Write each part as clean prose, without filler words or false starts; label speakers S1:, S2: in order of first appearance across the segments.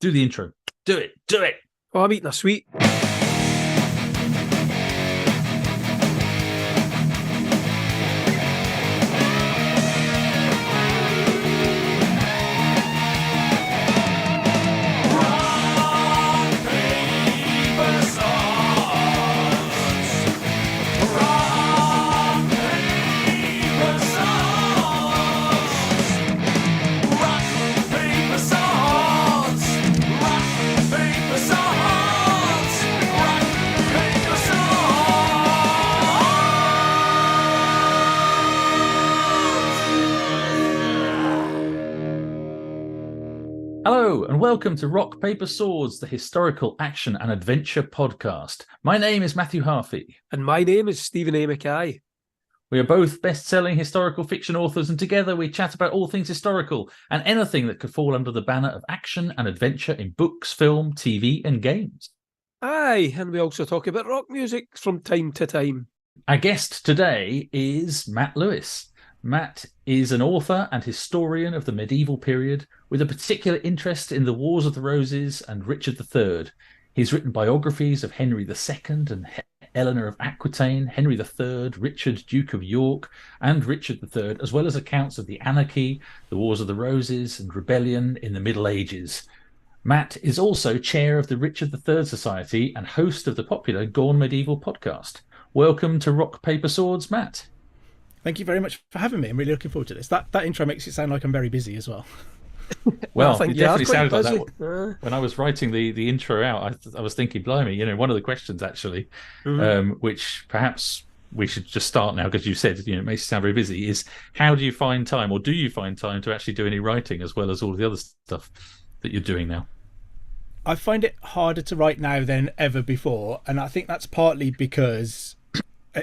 S1: Do the intro. Do it. Do it.
S2: Oh, I'm eating a sweet.
S1: Hello and welcome to Rock, Paper, Swords, the historical action and adventure podcast. My name is Matthew Harvey.
S2: And my name is Stephen A. Mackay.
S1: We are both best-selling historical fiction authors, and together we chat about all things historical and anything that could fall under the banner of action and adventure in books, film, TV and games.
S2: Aye, and we also talk about rock music from time to time.
S1: Our guest today is Matt Lewis. Matt is an author and historian of the medieval period with a particular interest in the Wars of the Roses and Richard III. He's written biographies of Henry II and Eleanor of Aquitaine, Henry III, Richard, Duke of York, and Richard III, as well as accounts of the Anarchy, the Wars of the Roses, and rebellion in the Middle Ages. Matt is also chair of the Richard III Society and host of the popular Gone Medieval podcast. Welcome to Rock, Paper, Swords, Matt.
S3: Thank you very much for having me. I'm really looking forward to this. That intro makes it sound like I'm very busy as well.
S1: Well, it definitely sounded like that. When I was writing the intro out, I was thinking, blimey, one of the questions actually, which perhaps we should just start now because you said, it makes you sound very busy, is how do you find time, or do you find time to actually do any writing as well as all the other stuff that you're doing now?
S3: I find it harder to write now than ever before, and I think that's partly because...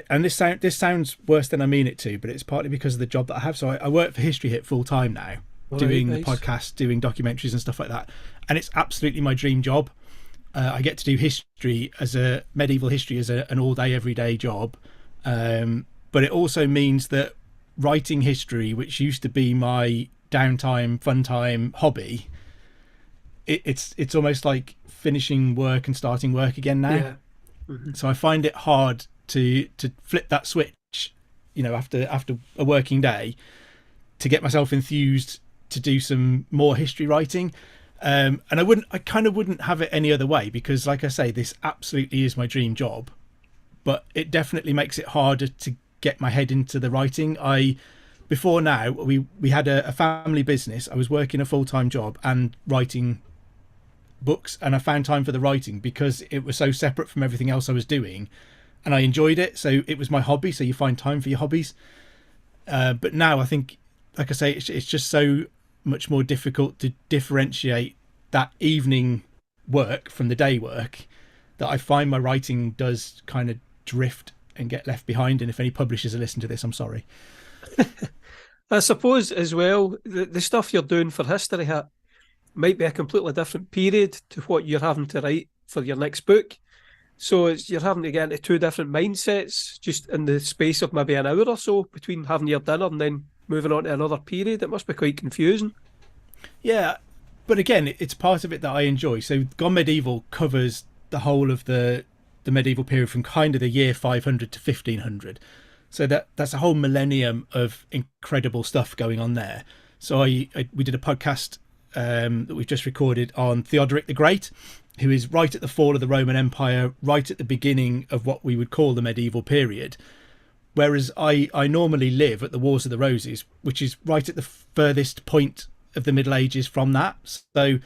S3: And this sounds worse than I mean it to, but it's partly because of the job that I have. So I work for History Hit full time now, doing the podcast, doing documentaries and stuff like that. And it's absolutely my dream job. I get to do history medieval history as an all day, every day job. But it also means that writing history, which used to be my downtime, fun time hobby, it's almost like finishing work and starting work again now.
S2: Yeah. Mm-hmm.
S3: So I find it hard to flip that switch, after a working day, to get myself enthused to do some more history writing. And I kind of wouldn't have it any other way, because like I say, this absolutely is my dream job, but it definitely makes it harder to get my head into the writing. Before now, we had a family business. I was working a full-time job and writing books, and I found time for the writing because it was so separate from everything else I was doing. And I enjoyed it, so it was my hobby, so you find time for your hobbies. But now I think, like I say, it's just so much more difficult to differentiate that evening work from the day work, that I find my writing does kind of drift and get left behind. And if any publishers are listening to this, I'm sorry.
S2: I suppose as well, the stuff you're doing for History Hit might be a completely different period to what you're having to write for your next book. So you're having to get into two different mindsets just in the space of maybe an hour or so between having your dinner and then moving on to another period. It must be quite confusing.
S3: Yeah, but again, it's part of it that I enjoy. So Gone Medieval covers the whole of the medieval period from kind of the year 500 to 1500. So that's a whole millennium of incredible stuff going on there. So we did a podcast that we've just recorded on Theodoric the Great, who is right at the fall of the Roman Empire, right at the beginning of what we would call the medieval period. Whereas I normally live at the Wars of the Roses, which is right at the furthest point of the Middle Ages from that. So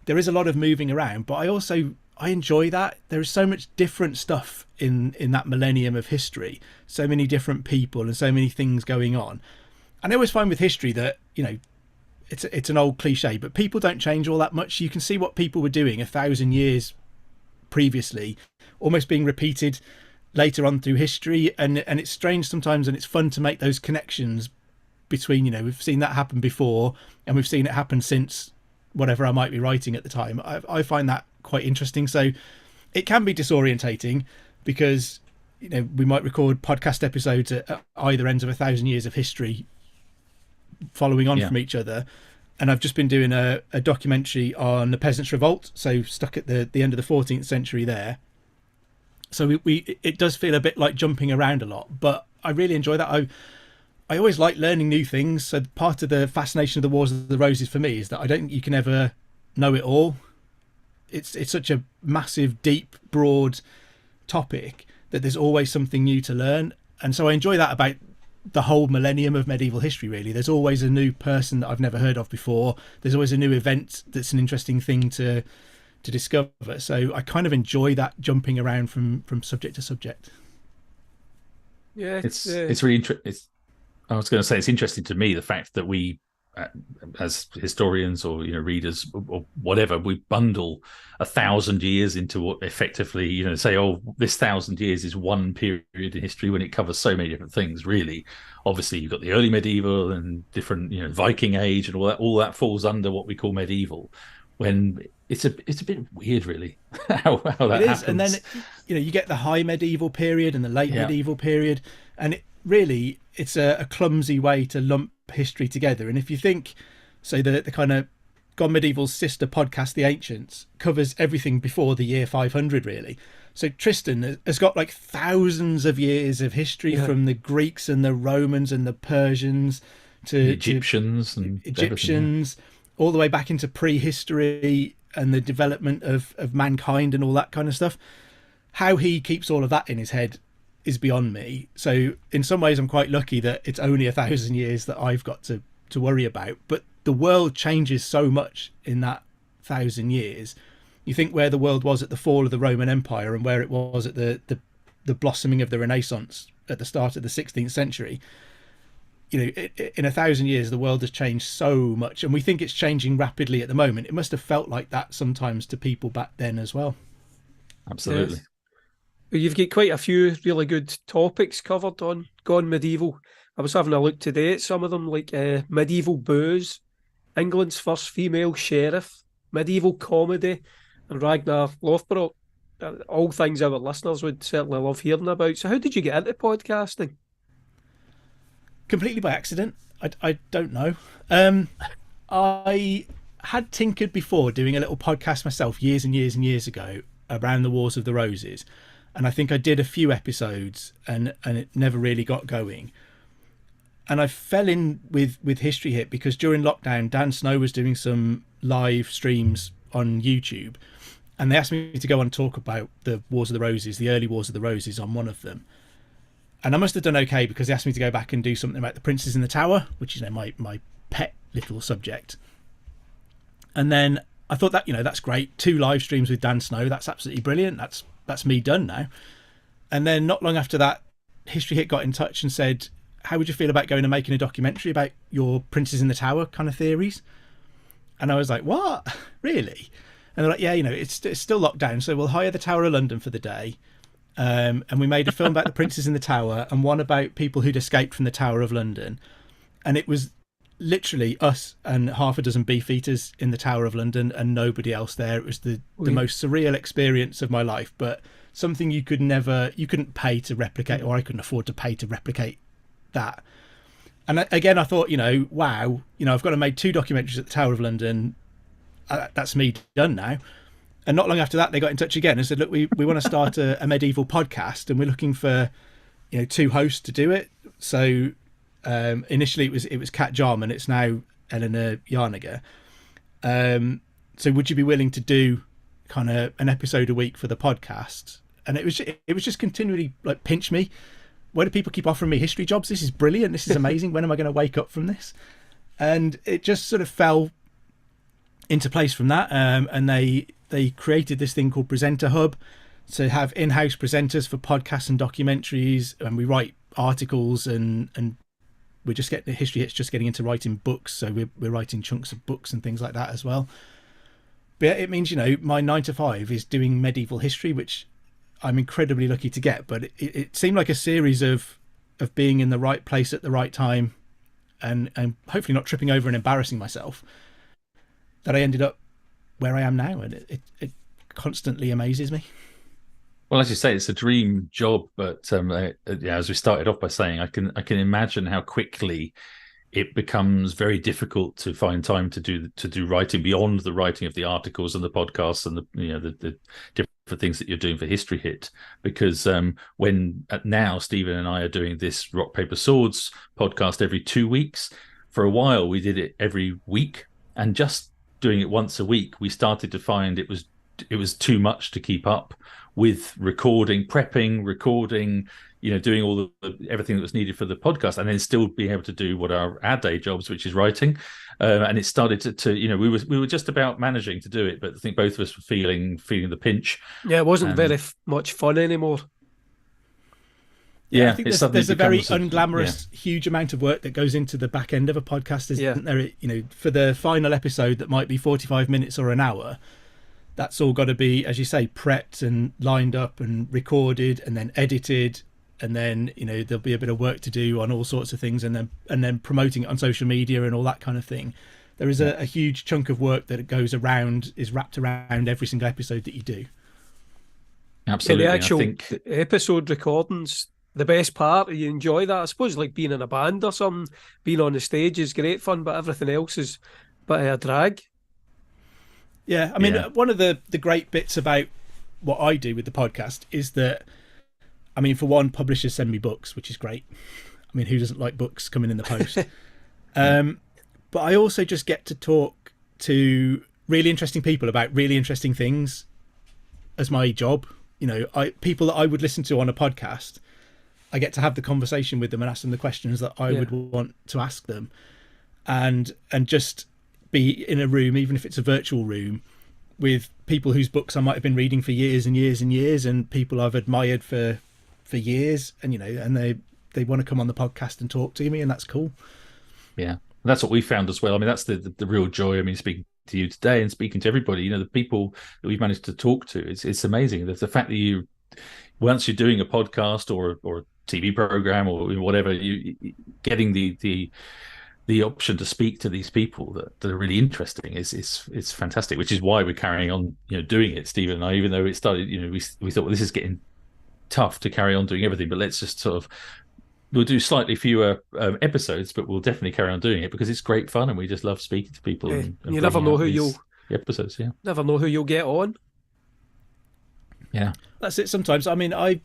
S3: there is a lot of moving around, but I enjoy that. There is so much different stuff in that millennium of history, so many different people and so many things going on. And I always find with history that, it's an old cliche, but people don't change all that much. You can see what people were doing 1,000 years previously, almost being repeated later on through history. And it's strange sometimes, and it's fun to make those connections between, we've seen that happen before and we've seen it happen since whatever I might be writing at the time. I find that quite interesting. So it can be disorientating because, we might record podcast episodes at either ends of 1,000 years of history following on from each other, and I've just been doing a documentary on the Peasants' Revolt, so stuck at the end of the 14th century there. So it does feel a bit like jumping around a lot, but I really enjoy that. I always like learning new things. So part of the fascination of the Wars of the Roses for me is that I don't think you can ever know it all. It's such a massive, deep, broad topic that there's always something new to learn. And so I enjoy that about the whole millennium of medieval history, really. There's always a new person that I've never heard of before. There's always a new event that's an interesting thing to discover. So I kind of enjoy that jumping around from subject to subject.
S2: Yeah,
S1: it's really interesting. I was going to say it's interesting to me the fact that we, as historians or readers or whatever, we bundle 1,000 years into what effectively say, oh, this 1,000 years is one period in history when it covers so many different things. Really, obviously, you've got the early medieval and different Viking Age and all that. All that falls under what we call medieval. When it's a bit weird, really, how that happens.
S3: And then you get the high medieval period and the late medieval period, and it's a clumsy way to lump history together. And if you think, so the kind of Gone Medieval's sister podcast, The Ancients, covers everything before the year 500, really. So Tristan has got like thousands of years of history from the Greeks and the Romans and the Persians to
S1: Egyptians
S3: all the way back into prehistory and the development of mankind and all that kind of stuff. How he keeps all of that in his head is beyond me. So in some ways I'm quite lucky that it's only 1,000 years that I've got to worry about, but the world changes so much in that 1,000 years. You think where the world was at the fall of the Roman Empire and where it was at the blossoming of the Renaissance at the start of the 16th century. In 1,000 years the world has changed so much, and we think it's changing rapidly at the moment. It must have felt like that sometimes to people back then as well.
S1: Absolutely.
S2: Yes. You've got quite a few really good topics covered on Gone Medieval. I was having a look today at some of them, like medieval booze, England's first female sheriff, medieval comedy, and Ragnar Lothbrok. All things our listeners would certainly love hearing about. So how did you get into podcasting?
S3: Completely by accident. I don't know. I had tinkered before doing a little podcast myself years and years and years ago around the Wars of the Roses. And I think I did a few episodes and it never really got going. And I fell in with History Hit because during lockdown, Dan Snow was doing some live streams on YouTube. And they asked me to go on and talk about the Wars of the Roses, the early Wars of the Roses on one of them. And I must have done okay because they asked me to go back and do something about the Princes in the Tower, which is my pet little subject. And then I thought that, that's great. 2 live streams with Dan Snow. That's absolutely brilliant. That's me done now. And then not long after that, History Hit got in touch and said, how would you feel about going and making a documentary about your Princes in the Tower kind of theories? And I was like, what? Really? And they're like, yeah, it's still locked down, so we'll hire the Tower of London for the day. And we made a film about the Princes in the Tower and one about people who'd escaped from the Tower of London. And it was literally us and half a dozen beefeaters in the Tower of London and nobody else there. It was the most surreal experience of my life, but something you couldn't pay to replicate, or I couldn't afford to pay to replicate that. And again, I thought, wow, I've got to make 2 documentaries at the Tower of London. That's me done now. And not long after that, they got in touch again and said, look, we want to start a medieval podcast and we're looking for, 2 hosts to do it. So initially it was Kat Jarman. It's now Eleanor Yarniger. So would you be willing to do kind of an episode a week for the podcast? And it was just continually like, pinch me. Why do people keep offering me history jobs? This is brilliant. This is amazing. When am I going to wake up from this? And it just sort of fell into place from that. And they created this thing called Presenter Hub to have in-house presenters for podcasts and documentaries. And we write articles and we're just getting History Hit's just getting into writing books. So we're writing chunks of books and things like that as well. But it means, my 9 to 5 is doing medieval history, which I'm incredibly lucky to get, but it seemed like a series of being in the right place at the right time and hopefully not tripping over and embarrassing myself, that I ended up where I am now. And it constantly amazes me.
S1: Well, as you say, it's a dream job, but as we started off by saying, I can imagine how quickly it becomes very difficult to find time to do writing beyond the writing of the articles and the podcasts and the different things that you're doing for History Hit. Because when now Stephen and I are doing this Rock Paper Swords podcast every 2 weeks, for a while we did it every week, and just doing it once a week, we started to find it was too much to keep up with prepping, recording, doing all everything that was needed for the podcast, and then still being able to do what our day jobs, which is writing. And it started to we were just about managing to do it, but I think both of us were feeling the pinch.
S2: Yeah, it wasn't very much fun anymore.
S3: Yeah, I think there's a very unglamorous, huge amount of work that goes into the back end of a podcast, isn't there? For the final episode that might be 45 minutes or an hour, that's all got to be, as you say, prepped and lined up and recorded and then edited, and then there'll be a bit of work to do on all sorts of things, and then promoting it on social media and all that kind of thing. There is a huge chunk of work that is wrapped around every single episode that you do.
S1: Absolutely.
S2: The actual episode recordings, the best part, you enjoy that. I suppose like being in a band or something, being on the stage is great fun, but everything else is a bit of a drag.
S3: Yeah, I mean, one of the great bits about what I do with the podcast is that, I mean, for one, publishers send me books, which is great. I mean, who doesn't like books coming in the post? But I also just get to talk to really interesting people about really interesting things as my job. People that I would listen to on a podcast, I get to have the conversation with them and ask them the questions that I would want to ask them, and just be in a room, even if it's a virtual room, with people whose books I might have been reading for years and years and years, and people I've admired for years, and and they want to come on the podcast and talk to me, and that's cool.
S1: Yeah, that's what we found as well. I mean, that's the real joy. I mean, speaking to you today and speaking to everybody, the people that we've managed to talk to, it's amazing. The fact that once you're doing a podcast or a TV program or whatever, you getting the option to speak to these people that are really interesting is fantastic, which is why we're carrying on doing it, Stephen and I, even though it started we thought, well, this is getting tough to carry on doing everything, but let's just we'll do slightly fewer episodes, but we'll definitely carry on doing it because it's great fun and we just love speaking to people. And
S2: you never know who
S1: episodes
S2: never know who you'll get on.
S1: Yeah,
S3: that's it. Sometimes, I mean, I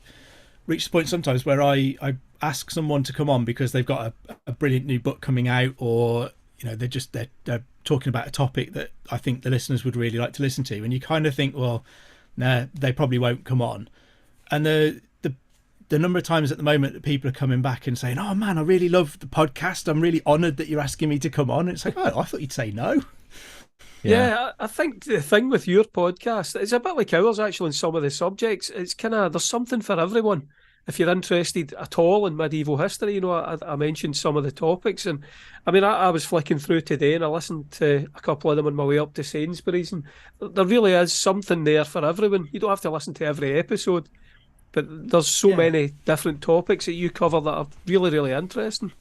S3: reach the point sometimes where I ask someone to come on because they've got a brilliant new book coming out, or they're talking about a topic that I think the listeners would really like to listen to, and you kind of think, well, nah, they probably won't come on. And the number of times at the moment that people are coming back and saying, oh man, I really love the podcast, I'm really honoured that you're asking me to come on. And it's like, oh, I thought you'd say no.
S2: Yeah, I think the thing with your podcast, it's a bit like ours actually in some of the subjects. It's there's something for everyone. If you're interested at all in medieval history, I mentioned some of the topics, and I mean, I was flicking through today and I listened to a couple of them on my way up to Sainsbury's, and there really is something there for everyone. You don't have to listen to every episode, but there's so many different topics that you cover that are really, really interesting.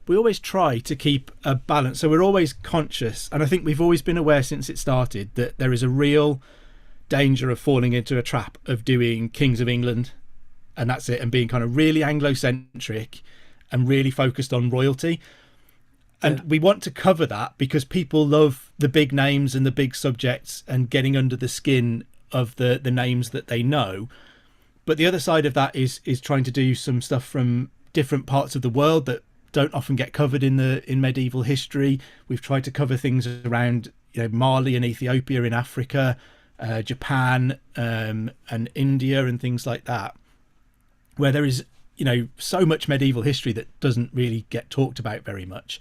S3: We always try to keep a balance, so we're always conscious, and I think we've always been aware since it started that there is a real danger of falling into a trap of doing Kings of England and that's it, and being kind of really Anglo-centric and really focused on royalty. And we want to cover that because people love the big names and the big subjects and getting under the skin of the names that they know. But the other side of that is trying to do some stuff from different parts of the world that don't often get covered in medieval history. We've tried to cover things around Mali and Ethiopia in Africa, Japan and India and things like that, where there is so much medieval history that doesn't really get talked about very much.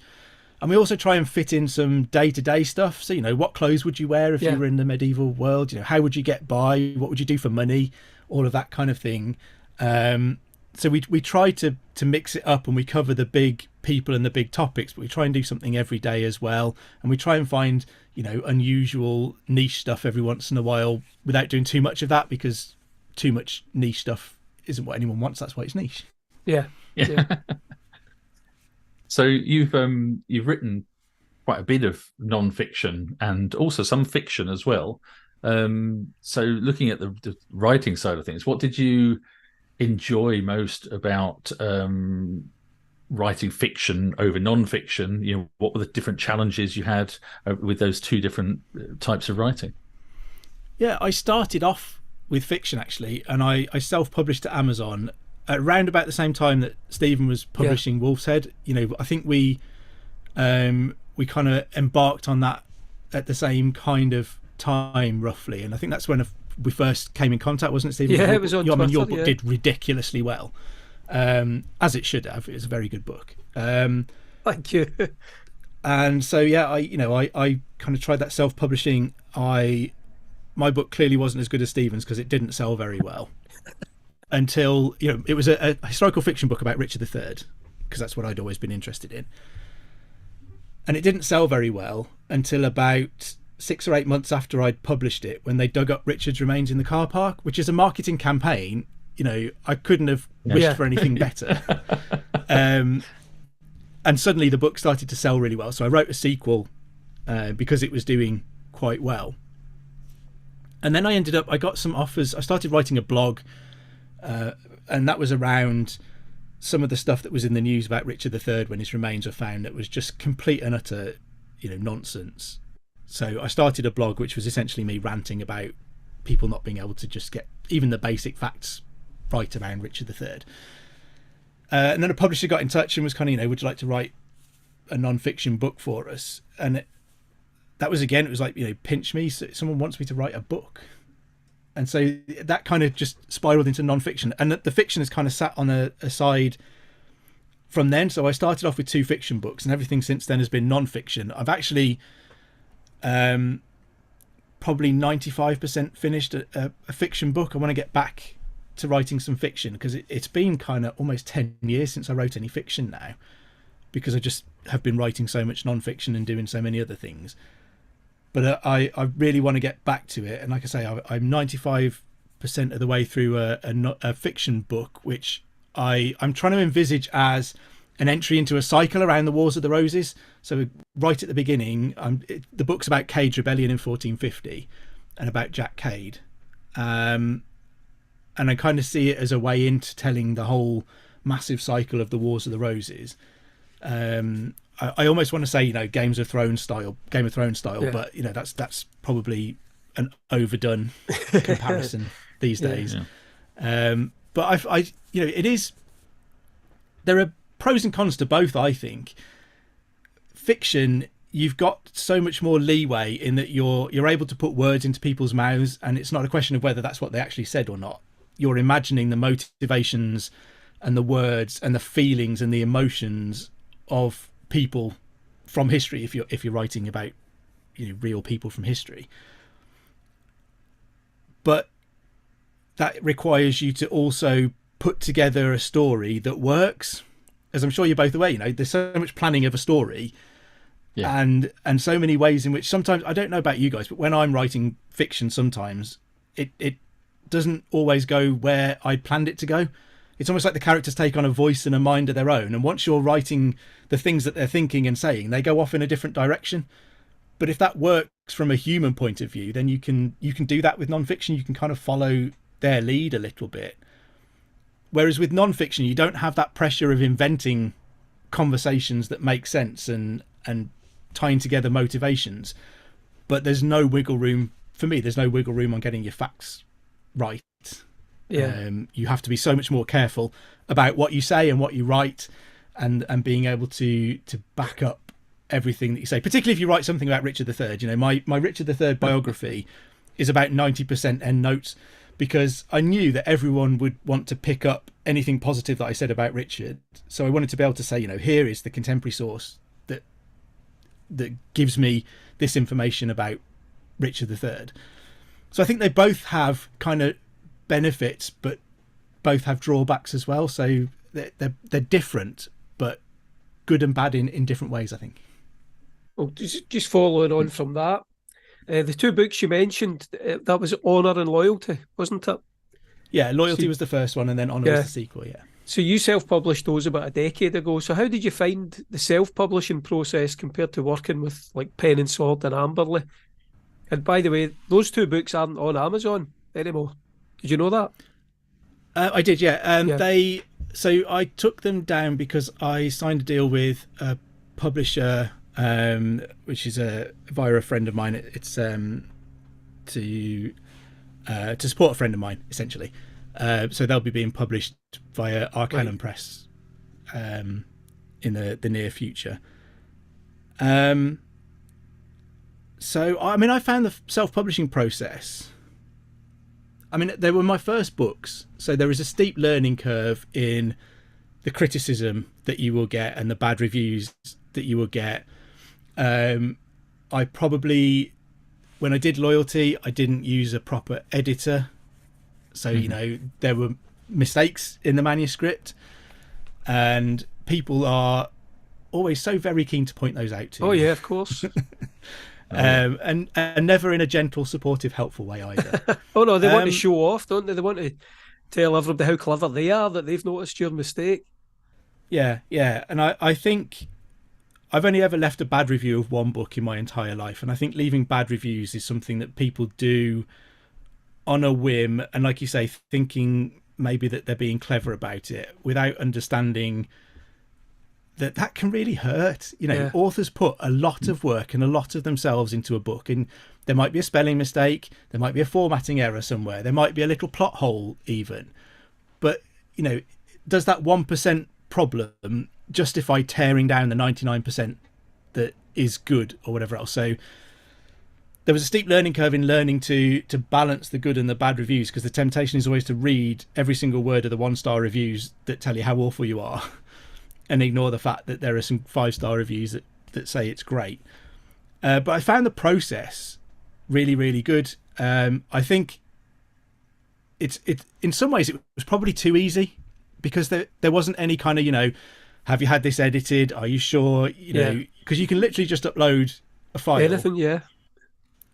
S3: And we also try and fit in some day-to-day stuff. So what clothes would you wear if you were in the medieval world? How would you get by? What would you do for money? All of that kind of thing. So we try to mix it up, and we cover the big people and the big topics, but we try and do something every day as well. And we try and find unusual niche stuff every once in a while without doing too much of that, because too much niche stuff isn't what anyone wants. That's why it's niche.
S2: Yeah.
S1: So you've written quite a bit of non-fiction and also some fiction as well. So looking at the writing side of things, what did you enjoy most about writing fiction over non-fiction, what were the different challenges you had with those two different types of writing?
S3: Yeah, I started off with fiction actually, and I self-published at Amazon at around about the same time that Stephen was publishing Wolf's Head. I think we kind of embarked on that at the same kind of time roughly, and I think that's when we first came in contact, wasn't it, Stephen?
S2: Yeah, it was on Twitter.
S3: Your book did ridiculously well, as it should have. It was a very good book.
S2: Thank you.
S3: And so I kind of tried that self-publishing. My book clearly wasn't as good as Stephen's because it didn't sell very well until it was a historical fiction book about Richard III, because that's what I'd always been interested in, and it didn't sell very well until about 6 or 8 months after I'd published it, when they dug up Richard's remains in the car park, which is a marketing campaign. I couldn't have wished for anything better. And suddenly the book started to sell really well, so I wrote a sequel because it was doing quite well. And then I got some offers. I started writing a blog, and that was around some of the stuff that was in the news about Richard III when his remains were found. That was just complete and utter, nonsense. So I started a blog which was essentially me ranting about people not being able to just get even the basic facts right around Richard III. And then a publisher got in touch and was kind of, would you like to write a non-fiction book for us? And that was, again, it was like, pinch me, so someone wants me to write a book. And so that kind of just spiraled into non-fiction, and the fiction has kind of sat on a side from then. So I started off with 2 fiction books, and everything since then has been non-fiction. I've actually probably 95% finished a fiction book. I want to get back to writing some fiction, because it's been kind of almost 10 years since I wrote any fiction now, because I just have been writing so much non-fiction and doing so many other things. But I really want to get back to it. And like I say, I'm 95% of the way through a fiction book, which I'm trying to envisage as an entry into a cycle around the Wars of the Roses. So right at the beginning, the book's about Cade's rebellion in 1450 and about Jack Cade. And I kind of see it as a way into telling the whole massive cycle of the Wars of the Roses. I almost want to say, Game of Thrones style,
S2: yeah.
S3: but that's probably an overdone comparison these days. Yeah. But it is. There are pros and cons to both. I think fiction, you've got so much more leeway in that you're able to put words into people's mouths, and it's not a question of whether that's what they actually said or not. You're imagining the motivations and the words and the feelings and the emotions of people from history, if you're writing about real people from history. But that requires you to also put together a story that works, as I'm sure you're both aware. There's so much planning of a story, and so many ways in which sometimes, I don't know about you guys, but when I'm writing fiction, sometimes it doesn't always go where I planned it to go. It's almost like the characters take on a voice and a mind of their own, and once you're writing the things that they're thinking and saying, they go off in a different direction. But if that works from a human point of view, then you can do that with non-fiction. You can kind of follow their lead a little bit. Whereas with non-fiction, you don't have that pressure of inventing conversations that make sense and tying together motivations. But there's no wiggle room, for me, there's no wiggle room on getting your facts right.
S2: Yeah.
S3: You have to be so much more careful about what you say and what you write, and being able to back up everything that you say, particularly if you write something about Richard III. My Richard III biography is about 90% endnotes, because I knew that everyone would want to pick up anything positive that I said about Richard. So I wanted to be able to say, here is the contemporary source that gives me this information about Richard III. So I think they both have kind of benefits, but both have drawbacks as well. So they're different, but good and bad in different ways, I think.
S2: Well, just following on from that, the 2 books you mentioned, that was Honour and Loyalty, wasn't it?
S3: Yeah, Loyalty was the first one, and then Honour was the sequel. Yeah.
S2: So you self-published those about a decade ago. So how did you find the self-publishing process compared to working with like Pen and Sword and Amberley? And by the way, those 2 books aren't on Amazon anymore. Did you know that?
S3: I did, yeah. So I took them down because I signed a deal with a publisher, which is via a friend of mine. It's to support a friend of mine, essentially. So they'll be being published via Arcanum Press in the near future. So I mean, I found the self-publishing process. I mean, they were my first books, so there is a steep learning curve in the criticism that you will get and the bad reviews that you will get. I probably, when I did Loyalty, I didn't use a proper editor, so you know there were mistakes in the manuscript, and people are always so very keen to point those out to you.
S2: Oh yeah, of course.
S3: And never in a gentle, supportive, helpful way either.
S2: Oh no, they want to show off, don't they? They want to tell everybody how clever they are, that they've noticed your mistake.
S3: Yeah, and I think I've only ever left a bad review of one book in my entire life, and I think leaving bad reviews is something that people do on a whim, and like you say, thinking maybe that they're being clever about it without understanding that can really hurt. You know, authors put a lot of work and a lot of themselves into a book, and there might be a spelling mistake, there might be a formatting error somewhere, there might be a little plot hole even. But, you know, does that 1% problem justify tearing down the 99% that is good or whatever else? So there was a steep learning curve in learning to balance the good and the bad reviews, because the temptation is always to read every single word of the 1-star reviews that tell you how awful you are and ignore the fact that there are some 5-star reviews that say it's great. But I found the process really, really good. I think it's in some ways it was probably too easy, because there wasn't any kind of, you know, have you had this edited? Are you sure? You know, because you can literally just upload a file.
S2: Anything, yeah.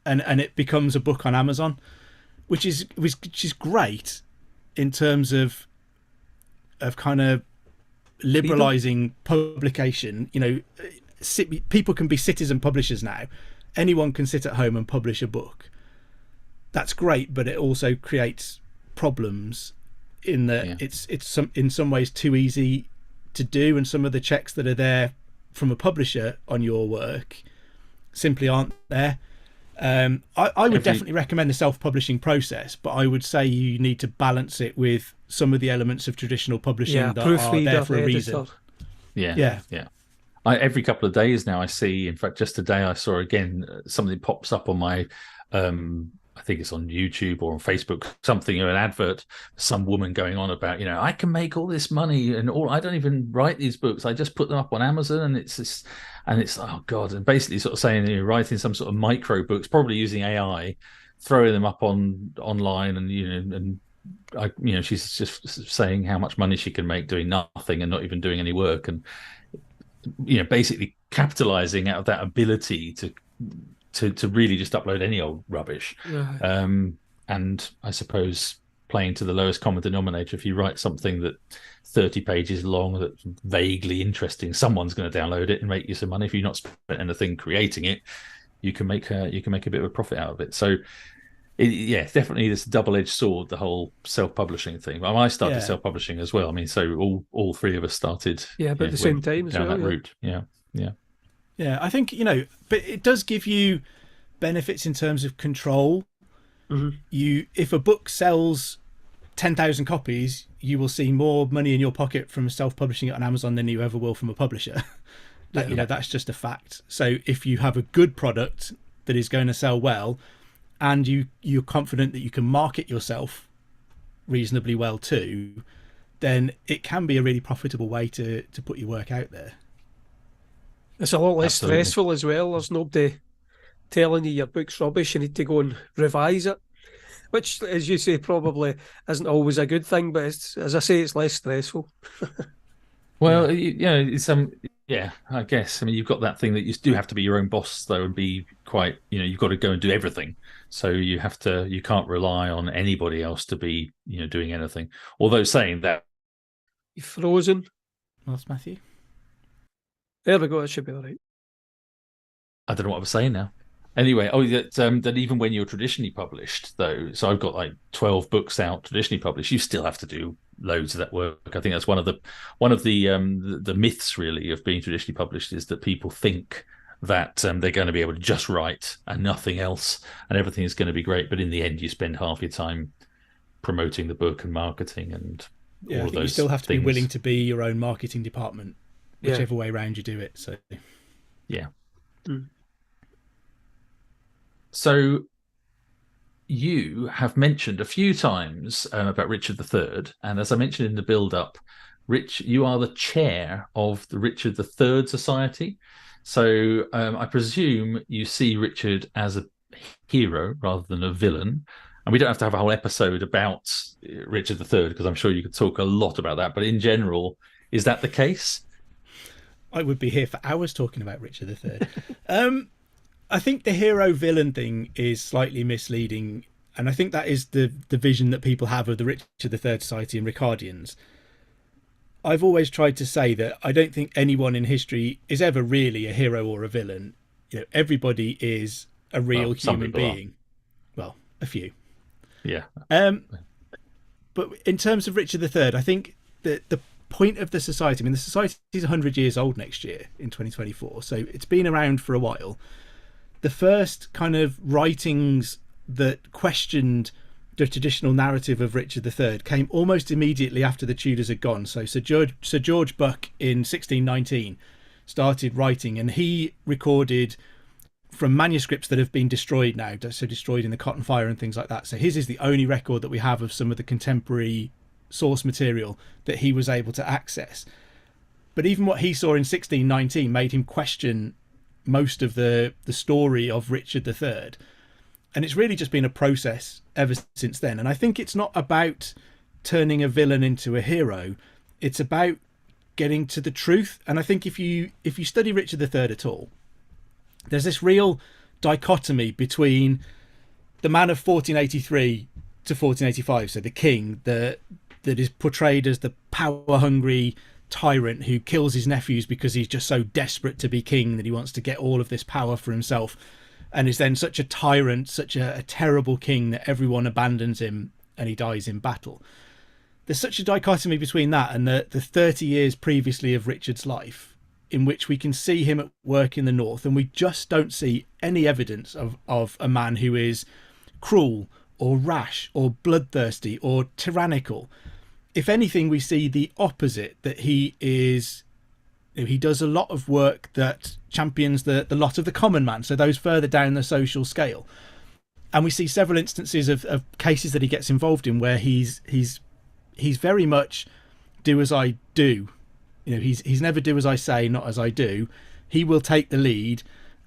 S3: And it becomes a book on Amazon, which is great in terms of kind of liberalizing publication. You know, people can be citizen publishers now. Anyone can sit at home and publish a book. That's great, but it also creates problems in that it's in some ways too easy to do, and some of the checks that are there from a publisher on your work simply aren't there. I would definitely recommend the self-publishing process, but I would say you need to balance it with some of the elements of traditional publishing that are there for a reason.
S1: Yeah. Every couple of days now I see, in fact just today I saw again something pops up on my I think it's on YouTube or on Facebook, something, an advert, some woman going on about, you know, I can make all this money and I don't even write these books, I just put them up on Amazon, and it's oh god, and basically sort of saying, you know, writing some sort of micro books, probably using AI, throwing them up online, and you know, she's just saying how much money she can make doing nothing and not even doing any work, and you know, basically capitalizing out of that ability to really just upload any old rubbish. And I suppose playing to the lowest common denominator, if you write something that 30 pages long that's vaguely interesting, someone's going to download it and make you some money. If you've not spent anything creating it, you can make a bit of a profit out of it. So definitely this double-edged sword, the whole self-publishing thing. I started self-publishing as well. I mean, so all three of us started
S2: but at the same time as
S1: down
S2: well,
S1: that route.
S3: Yeah, I think, you know, but it does give you benefits in terms of control. If a book sells 10,000 copies, you will see more money in your pocket from self-publishing it on Amazon than you ever will from a publisher. You know, that's just a fact. So if you have a good product that is going to sell well, and you're confident that you can market yourself reasonably well too, then it can be a really profitable way to put your work out there.
S2: It's a lot less stressful as well. There's nobody telling you your book's rubbish, you need to go and revise it, which, as you say, probably isn't always a good thing, but as I say, it's less stressful.
S1: Well, I guess. I mean, you've got that thing that you do have to be your own boss, though, and be quite, you know, you've got to go and do everything. So you can't rely on anybody else to be, you know, doing anything. Although saying that.
S2: You're frozen.
S3: Lost Matthew.
S2: There we go, that should be all right.
S1: I don't know what I was saying now. Anyway, that even when you're traditionally published, though, so I've got like 12 books out traditionally published, you still have to do loads of that work. I think that's one of the myths really of being traditionally published, is that people think that they're going to be able to just write and nothing else, and everything is going to be great. But in the end, you spend half your time promoting the book and marketing and all
S3: I
S1: of
S3: think
S1: those
S3: you still have to
S1: things.
S3: be willing to be your own marketing department, whichever way around you do it. So
S1: yeah. So you have mentioned a few times about Richard III, and as I mentioned in the build-up, Rich, you are the chair of the Richard III Society. So I presume you see Richard as a hero rather than a villain. And we don't have to have a whole episode about Richard III, because I'm sure you could talk a lot about that. But in general, is that the case?
S3: I would be here for hours talking about Richard III. I think the hero-villain thing is slightly misleading, and I think that is the vision that people have of the Richard III Society and Ricardians. I've always tried to say that I don't think anyone in history is ever really a hero or a villain. Everybody is a real human being. Well, a few.
S1: Yeah.
S3: But in terms of Richard III, I think that the point of the society, I mean, the society is 100 years old next year in 2024, so it's been around for a while. The first kind of writings that questioned the traditional narrative of Richard III came almost immediately after the Tudors had gone. So Sir George Buck in 1619 started writing, and he recorded from manuscripts that have been destroyed now, so destroyed in the Cotton Fire and things like that. So his is the only record that we have of some of the contemporary source material that he was able to access. But even what he saw in 1619 made him question most of the story of Richard III. And it's really just been a process ever since then. And I think it's not about turning a villain into a hero. It's about getting to the truth. And I think if you study Richard III at all, there's this real dichotomy between the man of 1483 to 1485, so the king that is portrayed as the power-hungry tyrant who kills his nephews because he's just so desperate to be king that he wants to get all of this power for himself, and is then such a tyrant, such a terrible king that everyone abandons him and he dies in battle. There's such a dichotomy between that and the 30 years previously of Richard's life, in which we can see him at work in the north, and we just don't see any evidence of a man who is cruel or rash or bloodthirsty or tyrannical. If anything, we see the opposite, that he does a lot of work that champions the lot of the common man, so those further down the social scale. And we see several instances of cases that he gets involved in where he's very much do as I do. He's never do as I say, not as I do. He will take the lead,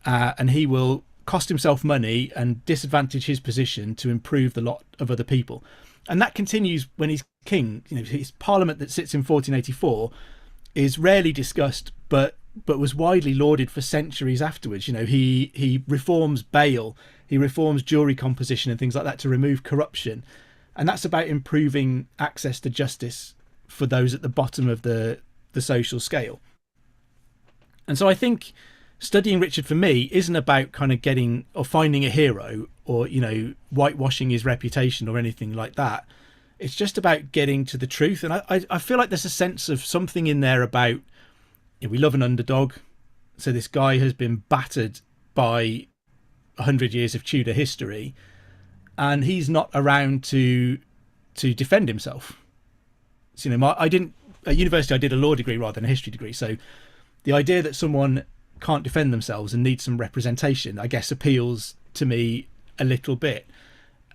S3: and he will cost himself money and disadvantage his position to improve the lot of other people. And that continues when he's king. His parliament that sits in 1484 is rarely discussed, but was widely lauded for centuries afterwards. He reforms bail, he reforms jury composition and things like that to remove corruption, and that's about improving access to justice for those at the bottom of the social scale. And so I think studying Richard for me isn't about kind of getting or finding a hero or whitewashing his reputation or anything like that. It's just about getting to the truth. And I feel like there's a sense of something in there about, we love an underdog. So this guy has been battered by 100 years of Tudor history, and he's not around to defend himself. So, at university I did a law degree rather than a history degree. So the idea that someone can't defend themselves and needs some representation, I guess, appeals to me a little bit.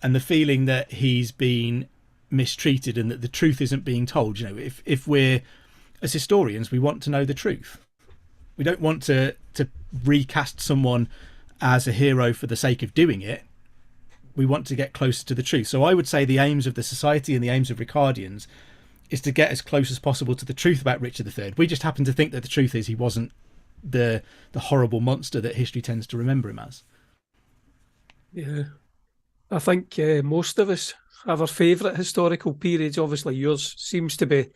S3: And the feeling that he's been mistreated and that the truth isn't being told. If we're, as historians, we want to know the truth. We don't want to recast someone as a hero for the sake of doing it. We want to get closer to the truth. So I would say the aims of the society and the aims of Ricardians is to get as close as possible to the truth about Richard III. We just happen to think that the truth is he wasn't the horrible monster that history tends to remember him as.
S2: Yeah, I think most of us have our favourite historical periods. Obviously yours seems to be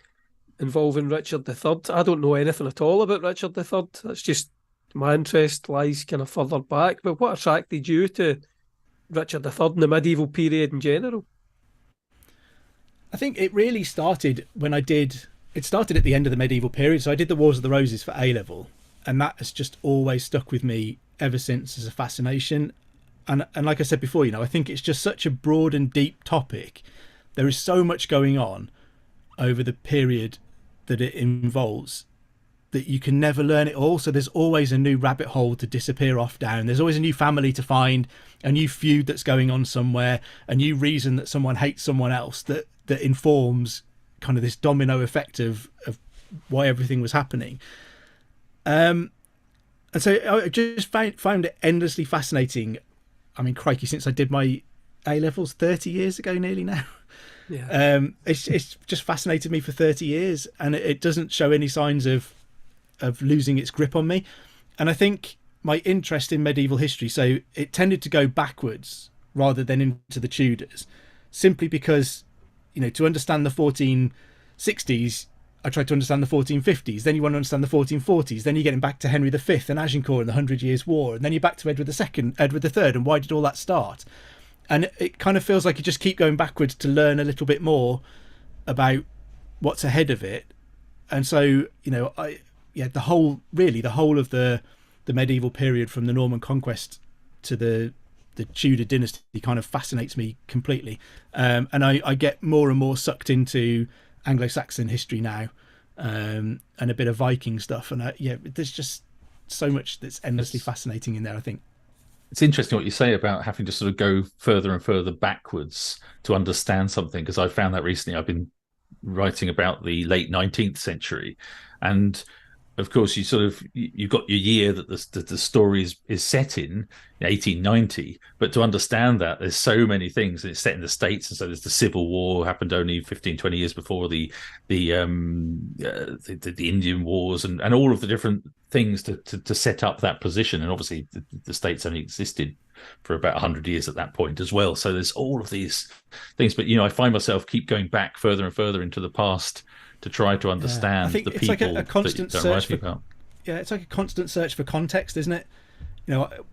S2: involving Richard III. I don't know anything at all about Richard III. That's just my interest lies kind of further back. But what attracted you to Richard III and the medieval period in general?
S3: I think it really started when it started at the end of the medieval period. So I did the Wars of the Roses for A level, and that has just always stuck with me ever since as a fascination. And like I said before, I think it's just such a broad and deep topic. There is so much going on over the period that it involves that you can never learn it all. So there's always a new rabbit hole to disappear off down. There's always a new family to find, a new feud that's going on somewhere, a new reason that someone hates someone else that informs kind of this domino effect of why everything was happening. And so I just found it endlessly fascinating. I mean, crikey, since I did my A-levels 30 years ago nearly now.
S2: Yeah.
S3: It's just fascinated me for 30 years, and it doesn't show any signs of losing its grip on me. And I think my interest in medieval history, so it tended to go backwards rather than into the Tudors, simply because, to understand the 1460s, I tried to understand the 1450s, then you want to understand the 1440s, then you're getting back to Henry V and Agincourt and the 100 Years' War, and then you're back to Edward II, Edward III, and why did all that start? And it kind of feels like you just keep going backwards to learn a little bit more about what's ahead of it. And so, the whole of the medieval period, from the Norman conquest to the Tudor dynasty, kind of fascinates me completely. And I get more and more sucked into Anglo-Saxon history now, and a bit of Viking stuff. And there's just so much that's endlessly fascinating in there, I think.
S1: It's interesting what you say about having to sort of go further and further backwards to understand something, because I found that recently. I've been writing about the late 19th century, and of course you've got your year that the story is set in 1890, but to understand that there's so many things, and it's set in the States, and so there's the Civil War happened only 15-20 years before the Indian Wars, and all of the different things to set up that position. And obviously the States only existed for about 100 years at that point as well, so there's all of these things. But I find myself keep going back further and further into the past to try to understand the people
S3: like a constant
S1: that
S3: search
S1: writing about.
S3: Yeah, it's like a constant search for context, isn't it?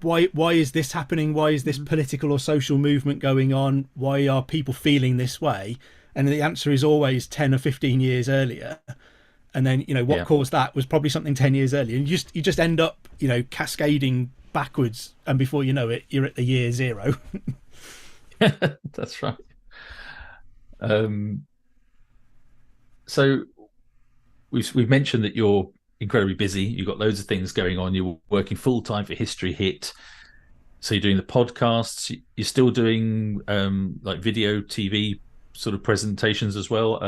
S3: Why is this happening? Why is this political or social movement going on? Why are people feeling this way? And the answer is always 10 or 15 years earlier. And then, what caused that was probably something 10 years earlier. And you just end up, cascading backwards. And before you know it, you're at the year zero.
S1: That's right. So we've mentioned that you're incredibly busy. You've got loads of things going on. You're working full time for History Hit. So you're doing the podcasts. You're still doing like video, TV sort of presentations as well,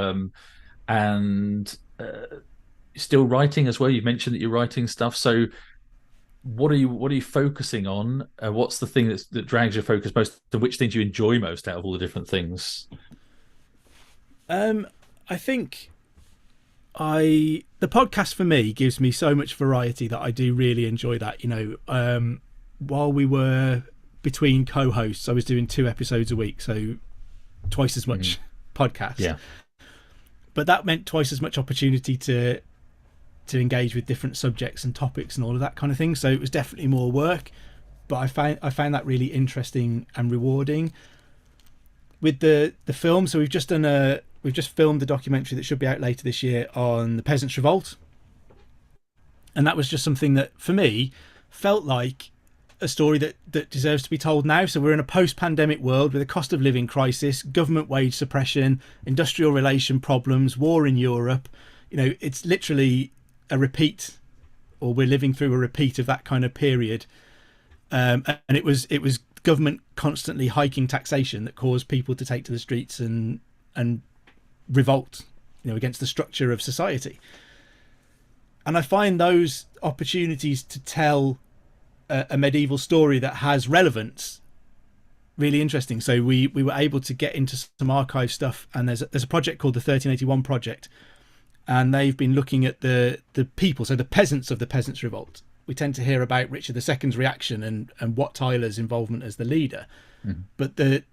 S1: and you're still writing as well. You mentioned that you're writing stuff. So what are you focusing on? What's the thing that drags your focus most? And which things you enjoy most out of all the different things?
S3: I think the podcast for me gives me so much variety that I do really enjoy that. While we were between co-hosts, I was doing 2 episodes a week, so twice as much podcast.
S1: Yeah.
S3: But that meant twice as much opportunity to engage with different subjects and topics and all of that kind of thing. So it was definitely more work, but I found that really interesting and rewarding. With the film, so we've just filmed a documentary that should be out later this year on the Peasants' Revolt, and that was just something that for me felt like a story that deserves to be told now. So we're in a post-pandemic world with a cost of living crisis, government wage suppression, industrial relation problems, war in Europe. It's literally a repeat, or we're living through a repeat of that kind of period. And it was government constantly hiking taxation that caused people to take to the streets and revolt, against the structure of society. And I find those opportunities to tell a medieval story that has relevance really interesting. So we were able to get into some archive stuff, and there's a project called the 1381 Project, and they've been looking at the people, so the peasants of the Peasants' Revolt. We tend to hear about Richard II's reaction and Wat Tyler's involvement as the leader, but the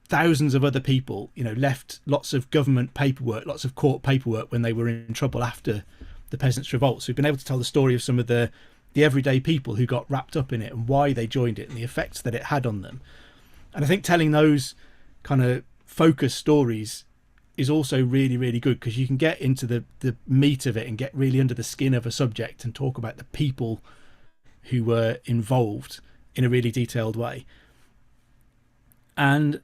S3: thousands of other people, left lots of government paperwork, lots of court paperwork when they were in trouble after the Peasants' Revolt. So we've been able to tell the story of some of the everyday people who got wrapped up in it and why they joined it and the effects that it had on them. And I think telling those kind of focus stories is also really, really good, because you can get into the meat of it and get really under the skin of a subject and talk about the people who were involved in a really detailed way. And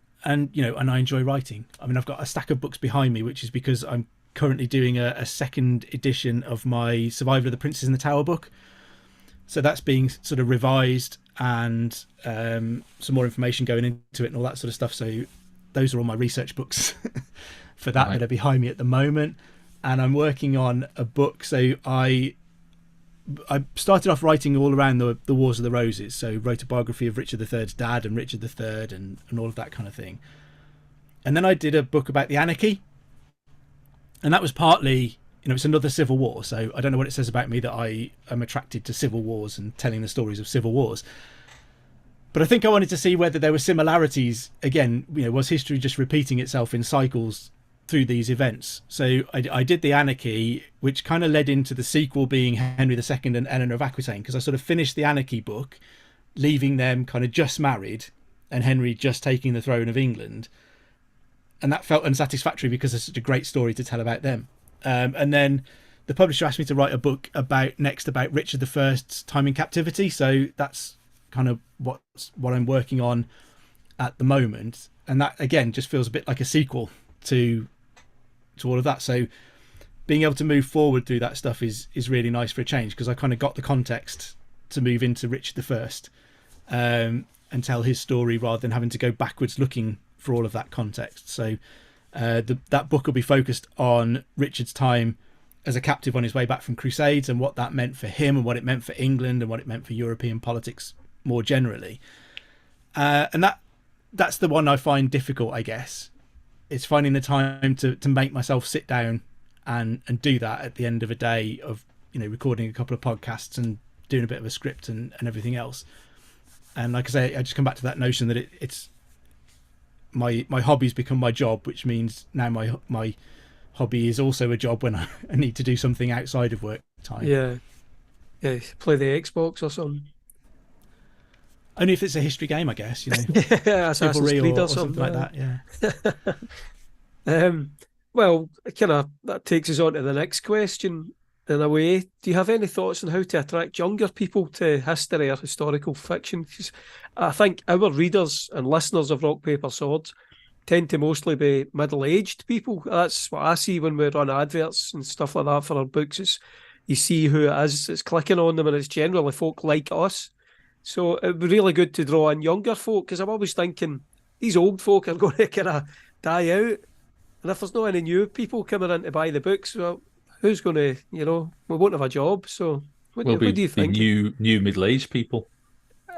S3: you know, and I enjoy writing. I mean, I've got a stack of books behind me, which is because I'm currently doing a second edition of my Survival of the Princes in the Tower book. So that's being sort of revised, and some more information going into it and all that sort of stuff. So those are all my research books for that are behind me at the moment. And I'm working on a book. So I started off writing all around the Wars of the Roses. So wrote a biography of Richard III's dad and Richard III and all of that kind of thing. And then I did a book about the Anarchy. And that was partly, you know, it's another civil war. So I don't know what it says about me that I am attracted to civil wars and telling the stories of civil wars. But I think I wanted to see whether there were similarities. Again, you know, was history just repeating itself in cycles through these events? So I did the Anarchy, which kind of led into the sequel being Henry II and Eleanor of Aquitaine, because I sort of finished the Anarchy book, leaving them kind of just married and Henry just taking the throne of England. And that felt unsatisfactory because there's such a great story to tell about them. And then the publisher asked me to write a book about Richard I's time in captivity. So that's kind of what I'm working on at the moment. And that, again, just feels a bit like a sequel to all of that. So being able to move forward through that stuff is really nice for a change, because I kind of got the context to move into Richard I and tell his story rather than having to go backwards looking for all of that context. So that book will be focused on Richard's time as a captive on his way back from Crusades and what that meant for him and what it meant for England and what it meant for European politics more generally. And that's the one I find difficult, I guess. It's finding the time to make myself sit down and do that at the end of a day of, you know, recording a couple of podcasts and doing a bit of a script and everything else. And like I say, I just come back to that notion that it's my hobby's become my job, which means now my hobby is also a job when I need to do something outside of work time.
S2: Yeah, play the Xbox or something.
S3: Only if it's a history game, I guess, you know.
S2: Yeah, Assassin's Creed or
S3: something like that,
S2: yeah. Well, kind of that takes us on to the next question in a way. Do you have any thoughts on how to attract younger people to history or historical fiction? 'Cause I think our readers and listeners of Rock, Paper, Swords tend to mostly be middle-aged people. That's what I see when we run adverts and stuff like that for our books. Is you see who it is that's clicking on them, and it's generally folk like us. So it'd be really good to draw in younger folk, because I'm always thinking these old folk are going to kind of die out. And if there's not any new people coming in to buy the books, well, who's going to, you know, we won't have a job. So what do you think?
S1: New middle-aged people.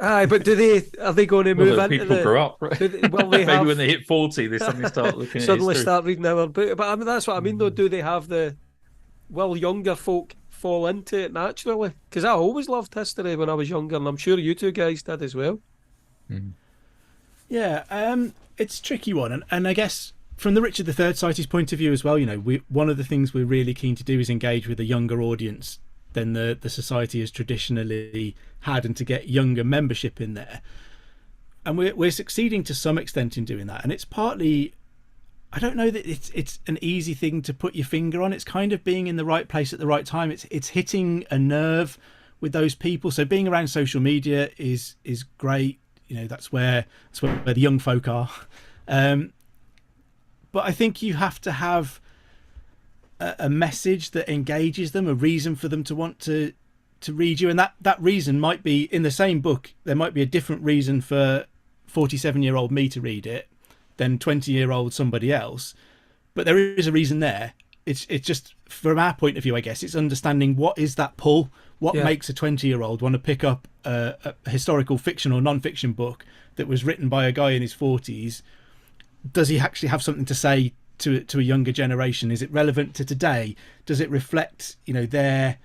S2: Aye, but are they going to move into
S1: people grow up, right?
S2: Maybe
S1: when they hit 40, they suddenly start looking at
S2: suddenly
S1: history.
S2: start reading our book. But I mean, that's what I mean, though. Do they have will younger folk fall into it naturally? Because I always loved history when I was younger, and I'm sure you two guys did as well.
S1: Mm.
S3: Yeah, it's a tricky one, and I guess from the Richard III Society's point of view as well, you know, one of the things we're really keen to do is engage with a younger audience than the society has traditionally had, and to get younger membership in there. And we're succeeding to some extent in doing that. And it's partly, I don't know that it's an easy thing to put your finger on. It's kind of being in the right place at the right time. It's hitting a nerve with those people. So being around social media is great. You know, that's where the young folk are. But I think you have to have a message that engages them, a reason for them to want to read you. And that reason might be in the same book. There might be a different reason for 47-year-old me to read it than 20-year-old somebody else. But there is a reason there. It's just, from our point of view, I guess, it's understanding what is that pull, what makes a 20-year-old want to pick up a historical fiction or non-fiction book that was written by a guy in his 40s. Does he actually have something to say to a younger generation? Is it relevant to today? Does it reflect, you know, their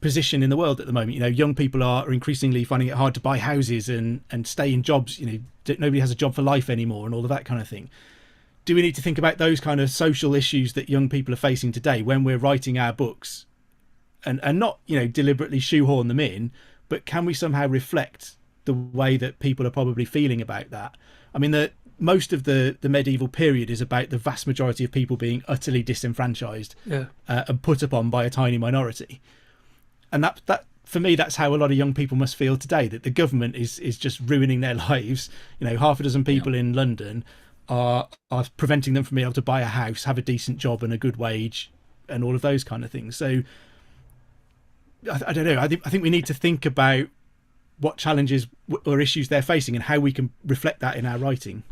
S3: position in the world at the moment? You know, young people are increasingly finding it hard to buy houses and stay in jobs. You know, nobody has a job for life anymore and all of that kind of thing. Do we need to think about those kind of social issues that young people are facing today when we're writing our books, and not, you know, deliberately shoehorn them in, but can we somehow reflect the way that people are probably feeling about that? I mean, most of the medieval period is about the vast majority of people being utterly disenfranchised and put upon by a tiny minority. And that for me, that's how a lot of young people must feel today, that the government is just ruining their lives. Half a dozen people in London are preventing them from being able to buy a house, have a decent job and a good wage, and all of those kind of things. So I don't know. I think we need to think about what challenges or issues they're facing and how we can reflect that in our writing.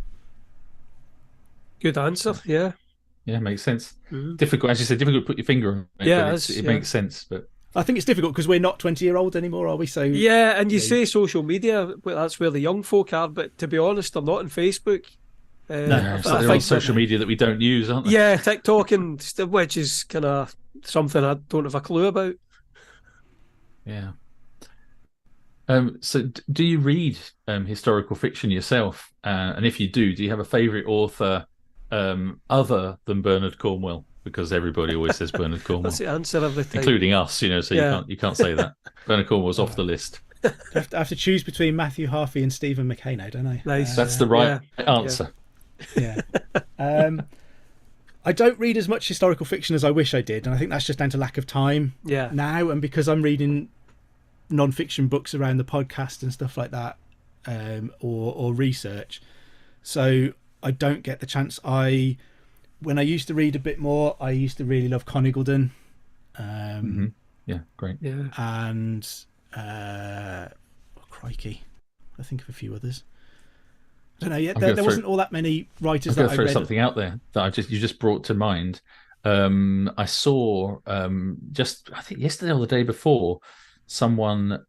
S2: Good answer. Yeah.
S1: Yeah, makes sense. Difficult, as you said, difficult to put your finger on it.
S2: Yeah,
S1: but it makes sense. But
S3: I think it's difficult because we're not 20-year-olds anymore, are we? So
S2: yeah, and you say social media, well, that's where the young folk are, but to be honest, they're not on Facebook.
S1: No, so they're on social media that we don't use, aren't they?
S2: Yeah, TikTok and stuff, which is kind of something I don't have a clue about.
S1: Yeah. So do you read historical fiction yourself? And if you do you have a favourite author other than Bernard Cornwell? Because everybody always says Bernard Cornwell.
S2: That's the answer every time.
S1: Including us, so you can't say that. Bernard Cornwell's off the list.
S3: I have to choose between Matthew Harvey and Stephen McKay now, don't I?
S2: Nice.
S1: That's the right answer.
S3: Yeah. I don't read as much historical fiction as I wish I did, and I think that's just down to lack of time now, and because I'm reading non-fiction books around the podcast and stuff like that, or research. So I don't get the chance. When I used to read a bit more, I used to really love Con Eagledon.
S1: Yeah, great.
S2: Yeah.
S3: And crikey, I think of a few others. I don't know yet. There wasn't all that many writers that I read.
S1: I'm going to throw something out there that you just brought to mind. I saw I think yesterday or the day before,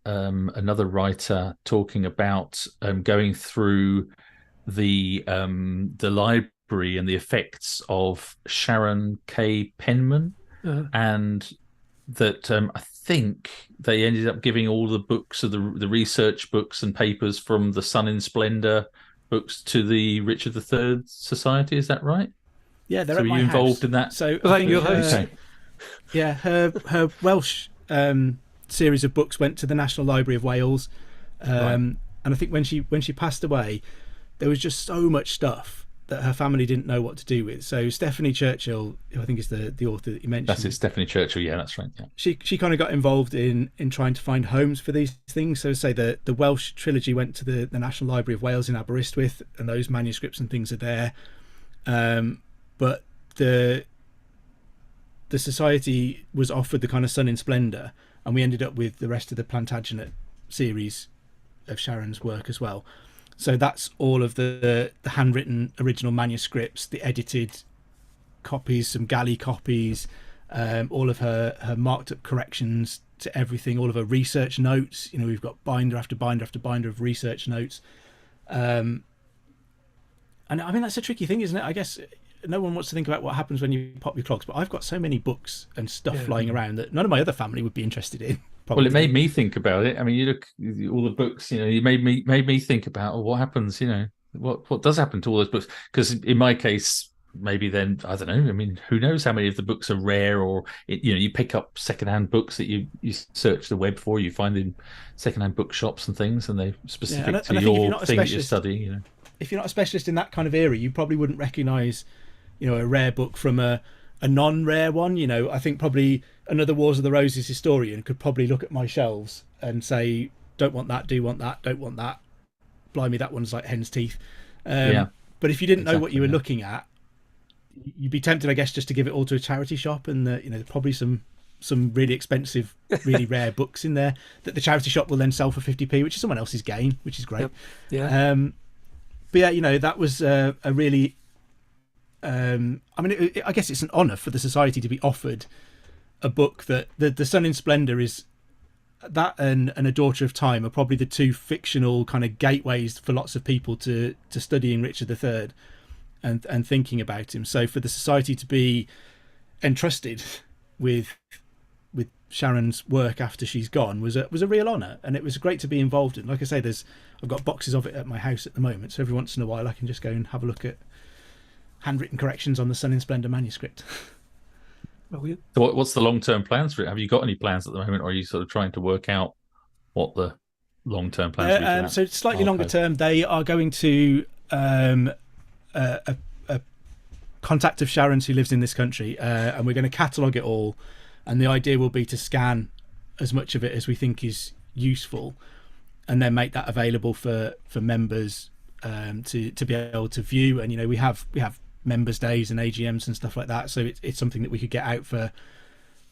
S1: another writer talking about going through the library and the effects of Sharon K. Penman, and that I think they ended up giving all the books of the research books and papers from the Sun in Splendor books to the Richard III Society. Is that right?
S3: Yeah, they're
S1: so
S3: at my
S1: you
S3: house.
S1: Involved in that?
S3: So
S2: I think your house.
S1: Okay.
S3: Yeah, her Welsh series of books went to the National Library of Wales, and I think when she passed away, there was just so much stuff that her family didn't know what to do with. So Stephanie Churchill, who I think is the author that you mentioned.
S1: That's it, Stephanie Churchill. Yeah, that's right. Yeah.
S3: She kind of got involved in trying to find homes for these things. So say the Welsh trilogy went to the National Library of Wales in Aberystwyth, and those manuscripts and things are there. But the Society was offered the kind of Sun in Splendor, and we ended up with the rest of the Plantagenet series of Sharon's work as well. So that's all of the handwritten original manuscripts, the edited copies, some galley copies, all of her marked up corrections to everything, all of her research notes. We've got binder after binder after binder of research notes. And I mean, that's a tricky thing, isn't it? I guess no one wants to think about what happens when you pop your clogs, but I've got so many books and stuff flying around that none of my other family would be interested in. Probably.
S1: Well, it made me think about it. I mean, you look all the books. You made me think about what happens. What does happen to all those books? Because in my case, maybe then I don't know. I mean, who knows how many of the books are rare, or you pick up secondhand books that you search the web for. You find in secondhand bookshops and things, and they're specific to your thing that you're studying.
S3: If you're not a specialist in that kind of area, you probably wouldn't recognise, a rare book from a non-rare one. I think probably another Wars of the Roses historian could probably look at my shelves and say, don't want that, do want that, don't want that. Blimey, that one's like hen's teeth. But if you didn't know what you were looking at, you'd be tempted, I guess, just to give it all to a charity shop, and there's probably some really expensive, really rare books in there that the charity shop will then sell for 50p, which is someone else's gain, which is great.
S2: Yep. Yeah.
S3: But yeah, that was a really I mean, I guess it's an honour for the Society to be offered a book that the Sun in Splendor is, that and A Daughter of Time are probably the two fictional kind of gateways for lots of people to studying Richard III and thinking about him. So for the Society to be entrusted with Sharon's work after she's gone was a real honour, and it was great to be involved in. Like I say, I've got boxes of it at my house at the moment, so every once in a while I can just go and have a look at handwritten corrections on the Sun in Splendor manuscript.
S1: So what's the long-term plans for it? Have you got any plans at the moment, or are you sort of trying to work out what the long-term plans are?
S3: So slightly longer term, they are going to a contact of Sharon's who lives in this country, and we're going to catalogue it all. And the idea will be to scan as much of it as we think is useful, and then make that available for members to be able to view. And we have members days and AGMs and stuff like that, so it's something that we could get out for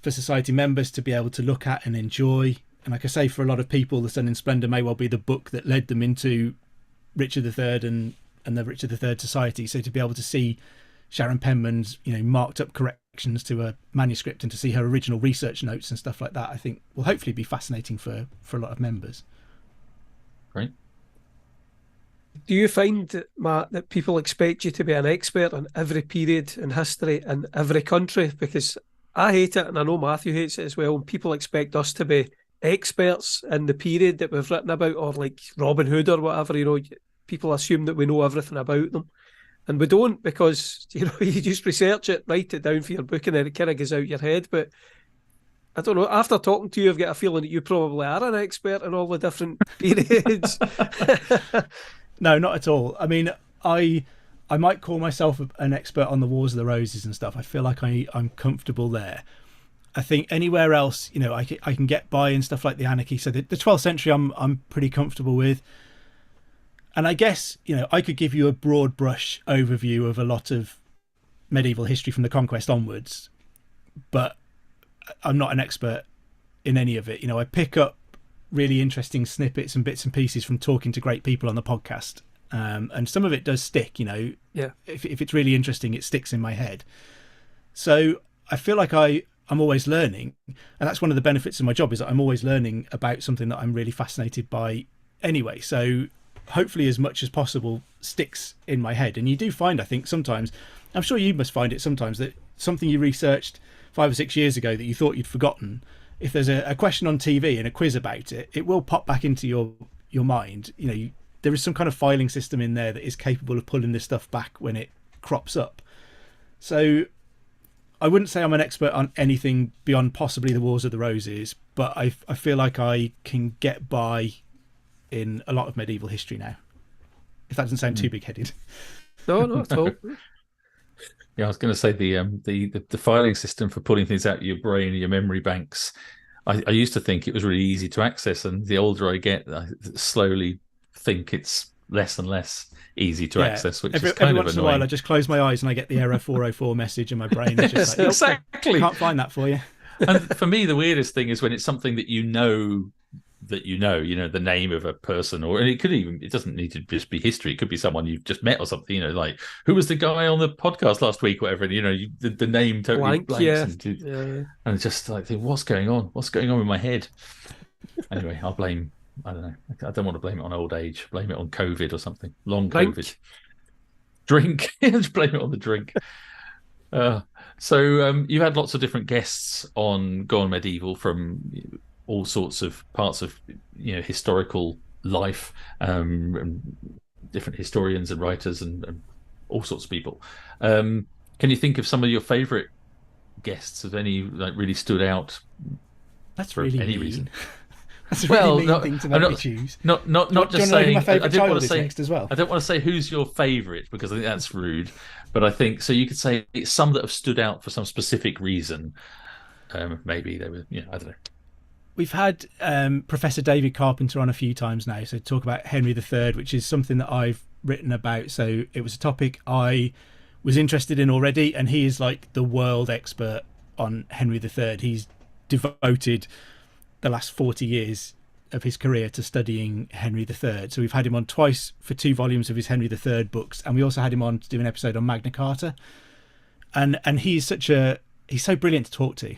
S3: society members to be able to look at and enjoy. And like I say, for a lot of people, The Sun in Splendour may well be the book that led them into Richard III and the Richard III Society. So to be able to see Sharon Penman's marked up corrections to a manuscript, and to see her original research notes and stuff like that, I think will hopefully be fascinating for a lot of members.
S1: Great.
S2: Do you find, Matt, that people expect you to be an expert on every period in history in every country? Because I hate it, and I know Matthew hates it as well, and people expect us to be experts in the period that we've written about, or like Robin Hood or whatever. People assume that we know everything about them, and we don't, because you just research it, write it down for your book, and then it kind of goes out your head. But I don't know, after talking to you, I've got a feeling that you probably are an expert in all the different periods.
S3: No, not at all. I mean, I might call myself an expert on the Wars of the Roses and stuff. I feel like I'm comfortable there. I think anywhere else, I can get by in stuff like the Anarchy. So the 12th century, I'm pretty comfortable with. And I guess, I could give you a broad brush overview of a lot of medieval history from the conquest onwards, but I'm not an expert in any of it. I pick up really interesting snippets and bits and pieces from talking to great people on the podcast. And some of it does stick,
S2: Yeah.
S3: If it's really interesting, it sticks in my head. So I feel like I'm always learning. And that's one of the benefits of my job, is that I'm always learning about something that I'm really fascinated by anyway. So hopefully as much as possible sticks in my head. And you do find, I think sometimes, I'm sure you must find it sometimes, that something you researched 5 or 6 years ago that you thought you'd forgotten, if there's a question on TV and a quiz about it, it will pop back into your mind. There is some kind of filing system in there that is capable of pulling this stuff back when it crops up. So I wouldn't say I'm an expert on anything beyond possibly the Wars of the Roses, but I feel like I can get by in a lot of medieval history now, if that doesn't sound too big-headed.
S2: No, not at all.
S1: Yeah, I was going to say the filing system for pulling things out of your brain and your memory banks. I used to think it was really easy to access, and the older I get, I slowly think it's less and less easy to access, which is kind
S3: every
S1: of
S3: once
S1: annoying.
S3: in a while, I just close my eyes and I get the error 404 message, and my brain is just like,
S1: exactly.
S3: Can't find that for you.
S1: And for me, the weirdest thing is when it's something that the name of a person, and it doesn't need to just be history. It could be someone you've just met or something, like who was the guy on the podcast last week, whatever, and the name totally blanks.
S2: Yeah.
S1: And it's just like, what's going on with my head? Anyway, I don't know. I don't want to blame it on old age. Blame it on COVID or something. Long COVID. Drink. Just blame it on the drink. So you've had lots of different guests on Gone Medieval from all sorts of parts of historical life, and different historians and writers and all sorts of people. Can you think of some of your favourite guests? Have any really stood out?
S3: That's
S1: for
S3: really
S1: any
S3: mean.
S1: reason?
S3: That's a really mean thing to make me choose.
S1: Not just
S3: saying.
S1: saying.
S3: My favourite
S1: I didn't
S3: child
S1: want to
S3: is
S1: say
S3: next as well.
S1: I don't want to say who's your favourite, because I think that's rude. But I think so. You could say some that have stood out for some specific reason. Maybe they were. I don't know.
S3: We've had Professor David Carpenter on a few times now, so talk about Henry III, which is something that I've written about. So it was a topic I was interested in already, and he is like the world expert on Henry III. He's devoted the last 40 years of his career to studying Henry III. So we've had him on twice for 2 volumes of his Henry III books, and we also had him on to do an episode on Magna Carta. And he's so brilliant to talk to.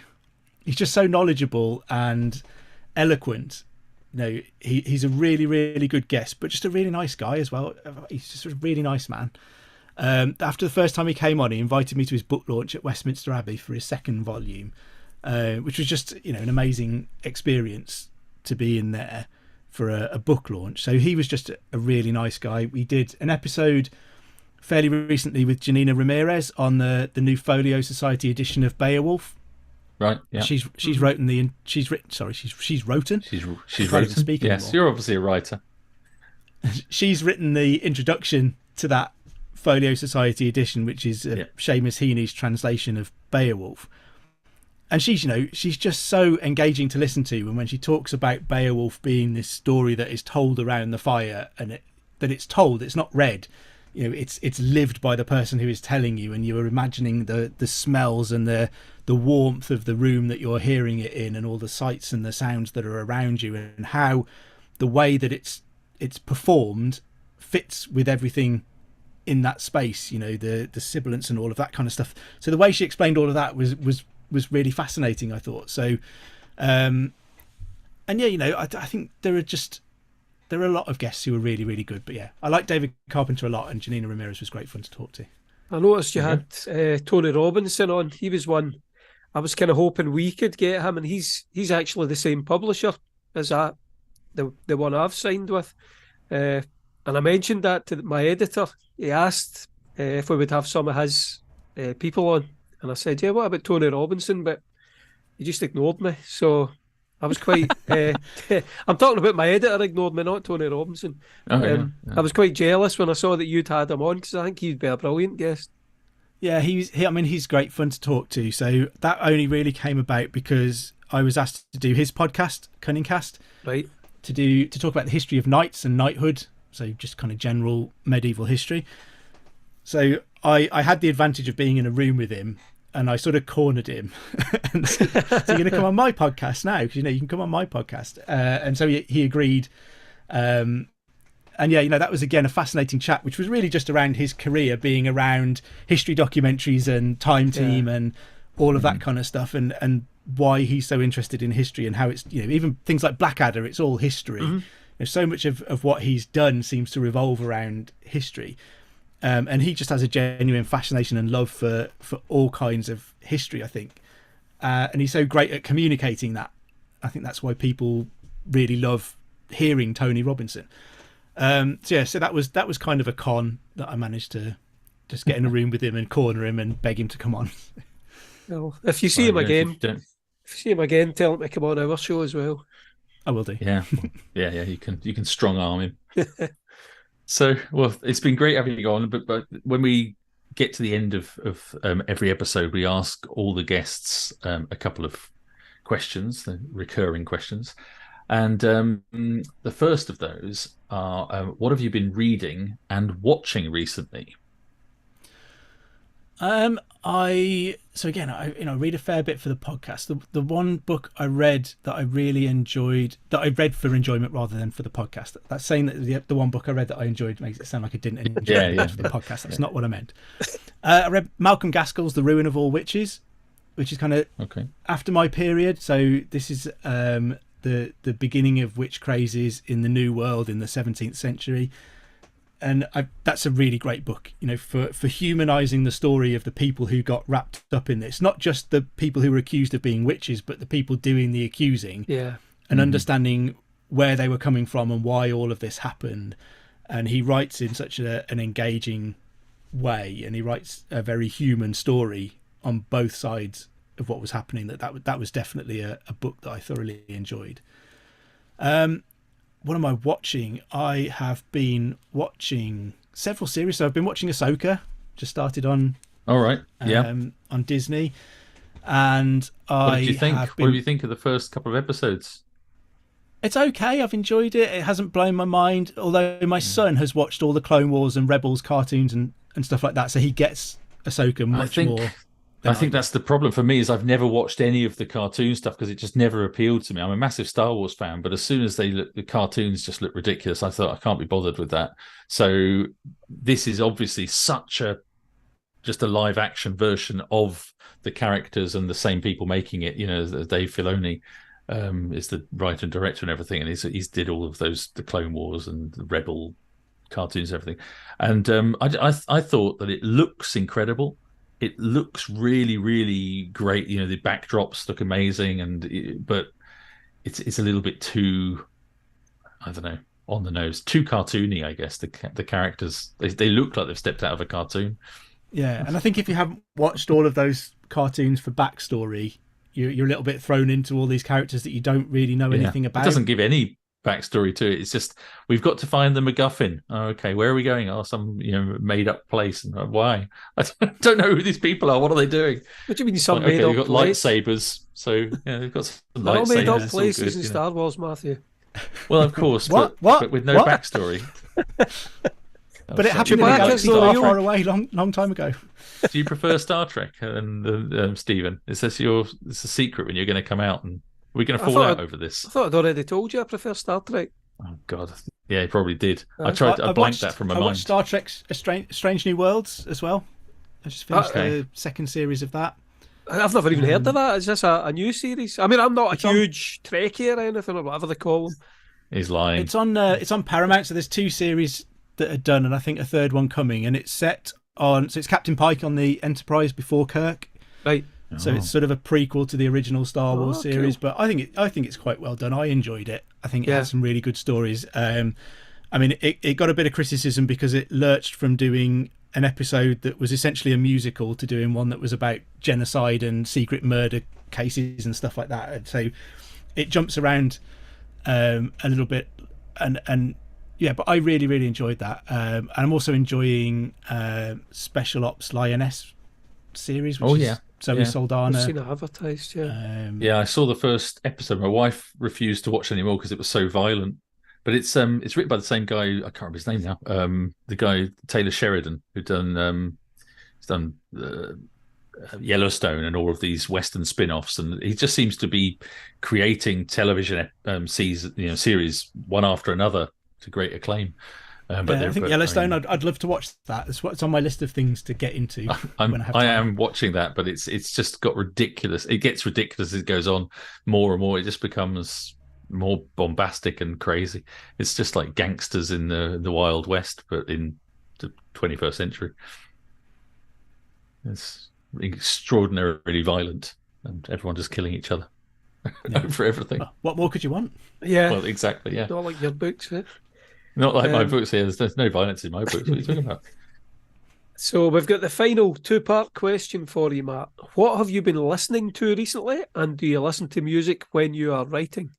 S3: He's just so knowledgeable and eloquent. He's a really, really good guest, but just a really nice guy as well. He's just a really nice man. After the first time he came on, he invited me to his book launch at Westminster Abbey for his 2nd volume, which was just an amazing experience to be in there for a book launch. So he was just a really nice guy. We did an episode fairly recently with Janina Ramirez on the new Folio Society edition of Beowulf.
S1: Right. Yeah.
S3: She's written. She's written. Yes,
S1: you're obviously a writer.
S3: She's written the introduction to that Folio Society edition, which is Seamus Heaney's translation of Beowulf. And she's just so engaging to listen to. And when she talks about Beowulf being this story that is told around the fire, and that it's told, it's not read. It's lived by the person who is telling you, and you are imagining the smells and the warmth of the room that you're hearing it in, and all the sights and the sounds that are around you, and how the way that it's performed fits with everything in that space. The sibilants and all of that kind of stuff. So the way she explained all of that was really fascinating, I thought. So, and yeah, I think there are a lot of guests who are really, really good. But yeah, I like David Carpenter a lot, and Janina Ramirez was great fun to talk to.
S2: I noticed you had Tony Robinson on. He was one I was kind of hoping we could get him, and he's actually the same publisher as the one I've signed with. And I mentioned that to my editor. He asked if we would have some of his people on, and I said, yeah, what about Tony Robinson? But he just ignored me. So I was quite... I'm talking about my editor ignored me, not Tony Robinson.
S1: Yeah.
S2: I was quite jealous when I saw that you'd had him on, because I think he'd be a brilliant guest.
S3: Yeah, he's great fun to talk to. So that only really came about because I was asked to do his podcast, Cunningcast,
S2: right?
S3: To talk about the history of knights and knighthood. So just kind of general medieval history. So I had the advantage of being in a room with him, and I sort of cornered him. And so you're going to come on my podcast now, because you can come on my podcast. And so he agreed. And yeah, that was again a fascinating chat, which was really just around his career, being around history documentaries and Time Team and all of that kind of stuff, and why he's so interested in history, and how it's, even things like Blackadder, it's all history. So much of what he's done seems to revolve around history. And he just has a genuine fascination and love for all kinds of history, I think. And he's so great at communicating that. I think that's why people really love hearing Tony Robinson. So that was kind of a con that I managed to just get in a room with him and corner him and beg him to come on.
S2: Well, if you see him again, tell him to come on our show as well.
S3: I will do.
S1: Yeah. You can strong arm him. So, well, it's been great having you on, but when we get to the end of every episode, we ask all the guests a couple of questions, the recurring questions. And the first of those are, what have you been reading and watching recently?
S3: I read a fair bit for the podcast. The one book I read that I really enjoyed, that I read for enjoyment rather than for the podcast. That's saying that the one book I read that I enjoyed makes it sound like I didn't enjoy it for the podcast. That's not what I meant. I read Malcolm Gaskell's The Ruin of All Witches, which is kind of after my period. So this is the beginning of witch crazes in the New World in the 17th century. And that's a really great book, for humanising the story of the people who got wrapped up in this. Not just the people who were accused of being witches, but the people doing the accusing.
S2: Yeah.
S3: And understanding where they were coming from and why all of this happened. And he writes in such an engaging way, and he writes a very human story on both sides of what was happening. That was definitely a book that I thoroughly enjoyed. What am I watching? I have been watching several series. So I've been watching Ahsoka, just started on.
S1: All right.
S3: On Disney. And
S1: what did you think? What do you think of the first couple of episodes?
S3: It's okay. I've enjoyed it. It hasn't blown my mind. Although my son has watched all the Clone Wars and Rebels cartoons and stuff like that, so he gets Ahsoka much more.
S1: I think that's the problem for me, is I've never watched any of the cartoon stuff because it just never appealed to me. I'm a massive Star Wars fan, but as soon as the cartoons just look ridiculous, I thought I can't be bothered with that. So this is obviously just a live action version of the characters and the same people making it. Dave Filoni is the writer and director and everything, and he's did all of those, the Clone Wars and the Rebel cartoons and everything. And I thought that it looks incredible. It looks really, really great. The backdrops look amazing, but it's a little bit too, I don't know, on the nose, too cartoony, I guess. The characters, they look like they've stepped out of a cartoon.
S3: Yeah, and I think if you haven't watched all of those cartoons for backstory, you're a little bit thrown into all these characters that you don't really know anything about.
S1: It doesn't give any backstory to it. It's just we've got to find the MacGuffin. Oh, okay, where are we going? Oh, some made up place. And why? I don't know who these people are. What are they doing?
S2: What do you mean some
S1: Like,
S2: made
S1: okay,
S2: up
S1: they've got
S2: place?
S1: lightsabers, so they've got some
S2: They're all
S1: lightsabers.
S2: made up
S1: It's all
S2: places
S1: good,
S2: in Star Wars, Matthew.
S1: Well, of course,
S3: What?
S1: but with no backstory.
S3: But it happened in a
S2: Chewbacca's
S3: galaxy
S2: not
S3: far,
S2: real.
S3: far away, long time ago.
S1: Do you prefer Star Trek and Stephen? Is this it's a secret when you're going to come out, and we're going to fall out over this?
S2: I thought I'd already told you I prefer Star Trek.
S1: Oh God, yeah, he probably did. I
S3: I
S1: blanked that from my
S3: I
S1: mind.
S3: watched Star Trek: Strange New Worlds as well. I just finished
S1: Okay.
S3: the second series of that.
S2: I've never even heard of that. Is this a new series? I mean, I'm not a huge Trekkie or anything, or whatever they call them.
S1: He's lying.
S3: It's on Paramount, so there's 2 series that are done, and I think a third one coming. And it's set on, so it's Captain Pike on the Enterprise before Kirk.
S2: Right.
S3: So it's sort of a prequel to the original Star Wars series,
S2: cool.
S3: but I think it's quite well done. I enjoyed it. I think it has some really good stories. I mean, it got a bit of criticism because it lurched from doing an episode that was essentially a musical to doing one that was about genocide and secret murder cases and stuff like that. And so it jumps around a little bit, and yeah, but I really, really enjoyed that. And I'm also enjoying Special Ops Lioness series, which is Zoe Saldana.
S2: I've seen it advertised,
S1: yeah, I saw the first episode. My wife refused to watch anymore because it was so violent. But it's written by the same guy. I can't remember his name now. The guy Taylor Sheridan, who he's done Yellowstone and all of these Western spin-offs, and he just seems to be creating television series one after another to great acclaim.
S3: I think Yellowstone. I'd love to watch that. It's on my list of things to get into.
S1: I am watching that, but it's just got ridiculous. It gets ridiculous as it goes on more and more. It just becomes more bombastic and crazy. It's just like gangsters in the Wild West, but in the 21st century. It's extraordinarily violent, and everyone just killing each other over everything.
S3: What more could you want?
S2: Yeah.
S1: Well, exactly. Yeah.
S2: Not like your books, eh?
S1: Not like my books here. There's no violence in my books. What are you talking about?
S2: So we've got the final 2-part question for you, Matt. What have you been listening to recently, and do you listen to music when you are writing?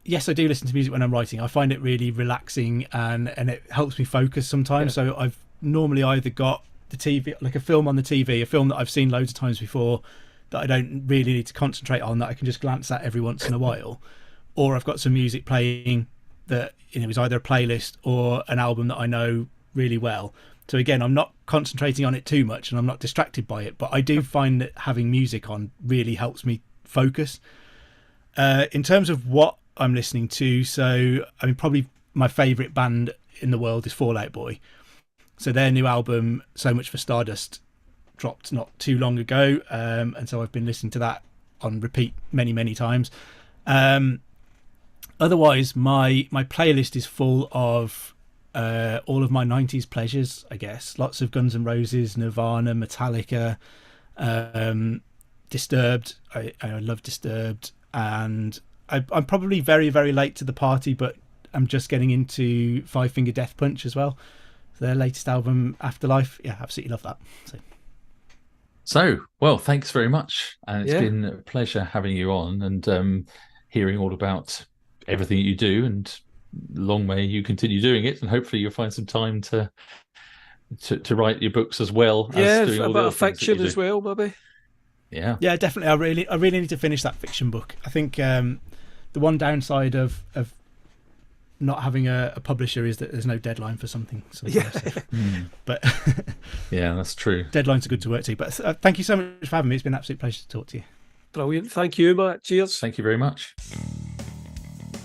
S3: Yes, I do listen to music when I'm writing. I find it really relaxing and it helps me focus sometimes. So I've normally either got the TV, like a film on the TV, a film that I've seen loads of times before that I don't really need to concentrate on, that I can just glance at every once in a while, or I've got some music playing that is either a playlist or an album that I know really well. So again, I'm not concentrating on it too much and I'm not distracted by it, but I do find that having music on really helps me focus. In terms of what I'm listening to, so I mean, probably my favourite band in the world is Fall Out Boy. So their new album, So Much for Stardust, dropped not too long ago, and so I've been listening to that on repeat many, many times. Otherwise, my playlist is full of all of my 90s pleasures, I guess. Lots of Guns N' Roses, Nirvana, Metallica, Disturbed. I love Disturbed. And I'm probably very, very late to the party, but I'm just getting into Five Finger Death Punch as well. Their latest album, Afterlife. Yeah, absolutely love that.
S1: So, well, thanks very much. And it's been a pleasure having you on and hearing all about everything you do. And long may you continue doing it. And hopefully you'll find some time to write your books as well.
S2: Yeah,
S1: as doing all
S2: a
S1: the
S2: bit
S1: other
S2: of
S1: things that
S2: fiction
S1: you do.
S2: as well, maybe.
S1: Yeah,
S3: definitely. I really need to finish that fiction book. I think the one downside of not having a publisher is that there's no deadline for something. But
S1: yeah, that's true.
S3: Deadlines are good to work to. But thank you so much for having me. It's been an absolute pleasure to talk to you.
S2: Brilliant. Thank you, Matt. Cheers.
S1: Thank you very much.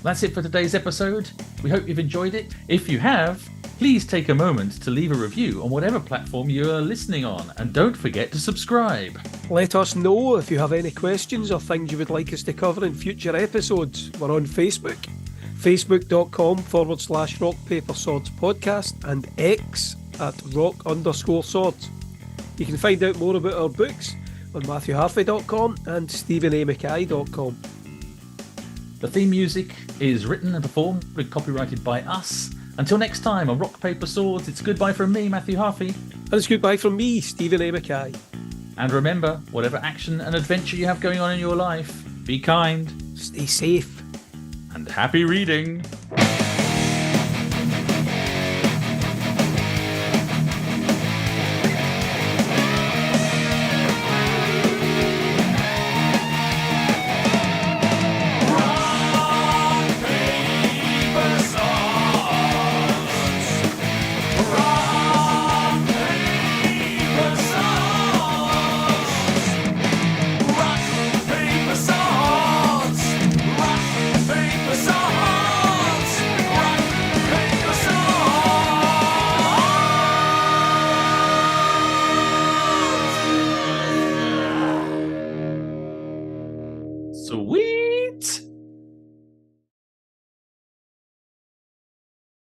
S1: That's it for today's episode. We hope you've enjoyed it. If you have, please take a moment to leave a review on whatever platform you are listening on, and don't forget to subscribe.
S2: Let us know if you have any questions or things you would like us to cover in future episodes. We're on Facebook, facebook.com/Rock Paper Swords Podcast, and X at @rock_swords. You can find out more about our books on MatthewHarvey.com and StephenAMackay.com.
S1: The theme music is written and performed and copyrighted by us. Until next time on Rock Paper Swords, it's goodbye from me, Matthew Harvey.
S2: And it's goodbye from me, Stephen A. Mackay.
S1: And remember, whatever action and adventure you have going on in your life, be kind,
S2: Stay safe.
S1: And happy reading. Sweet.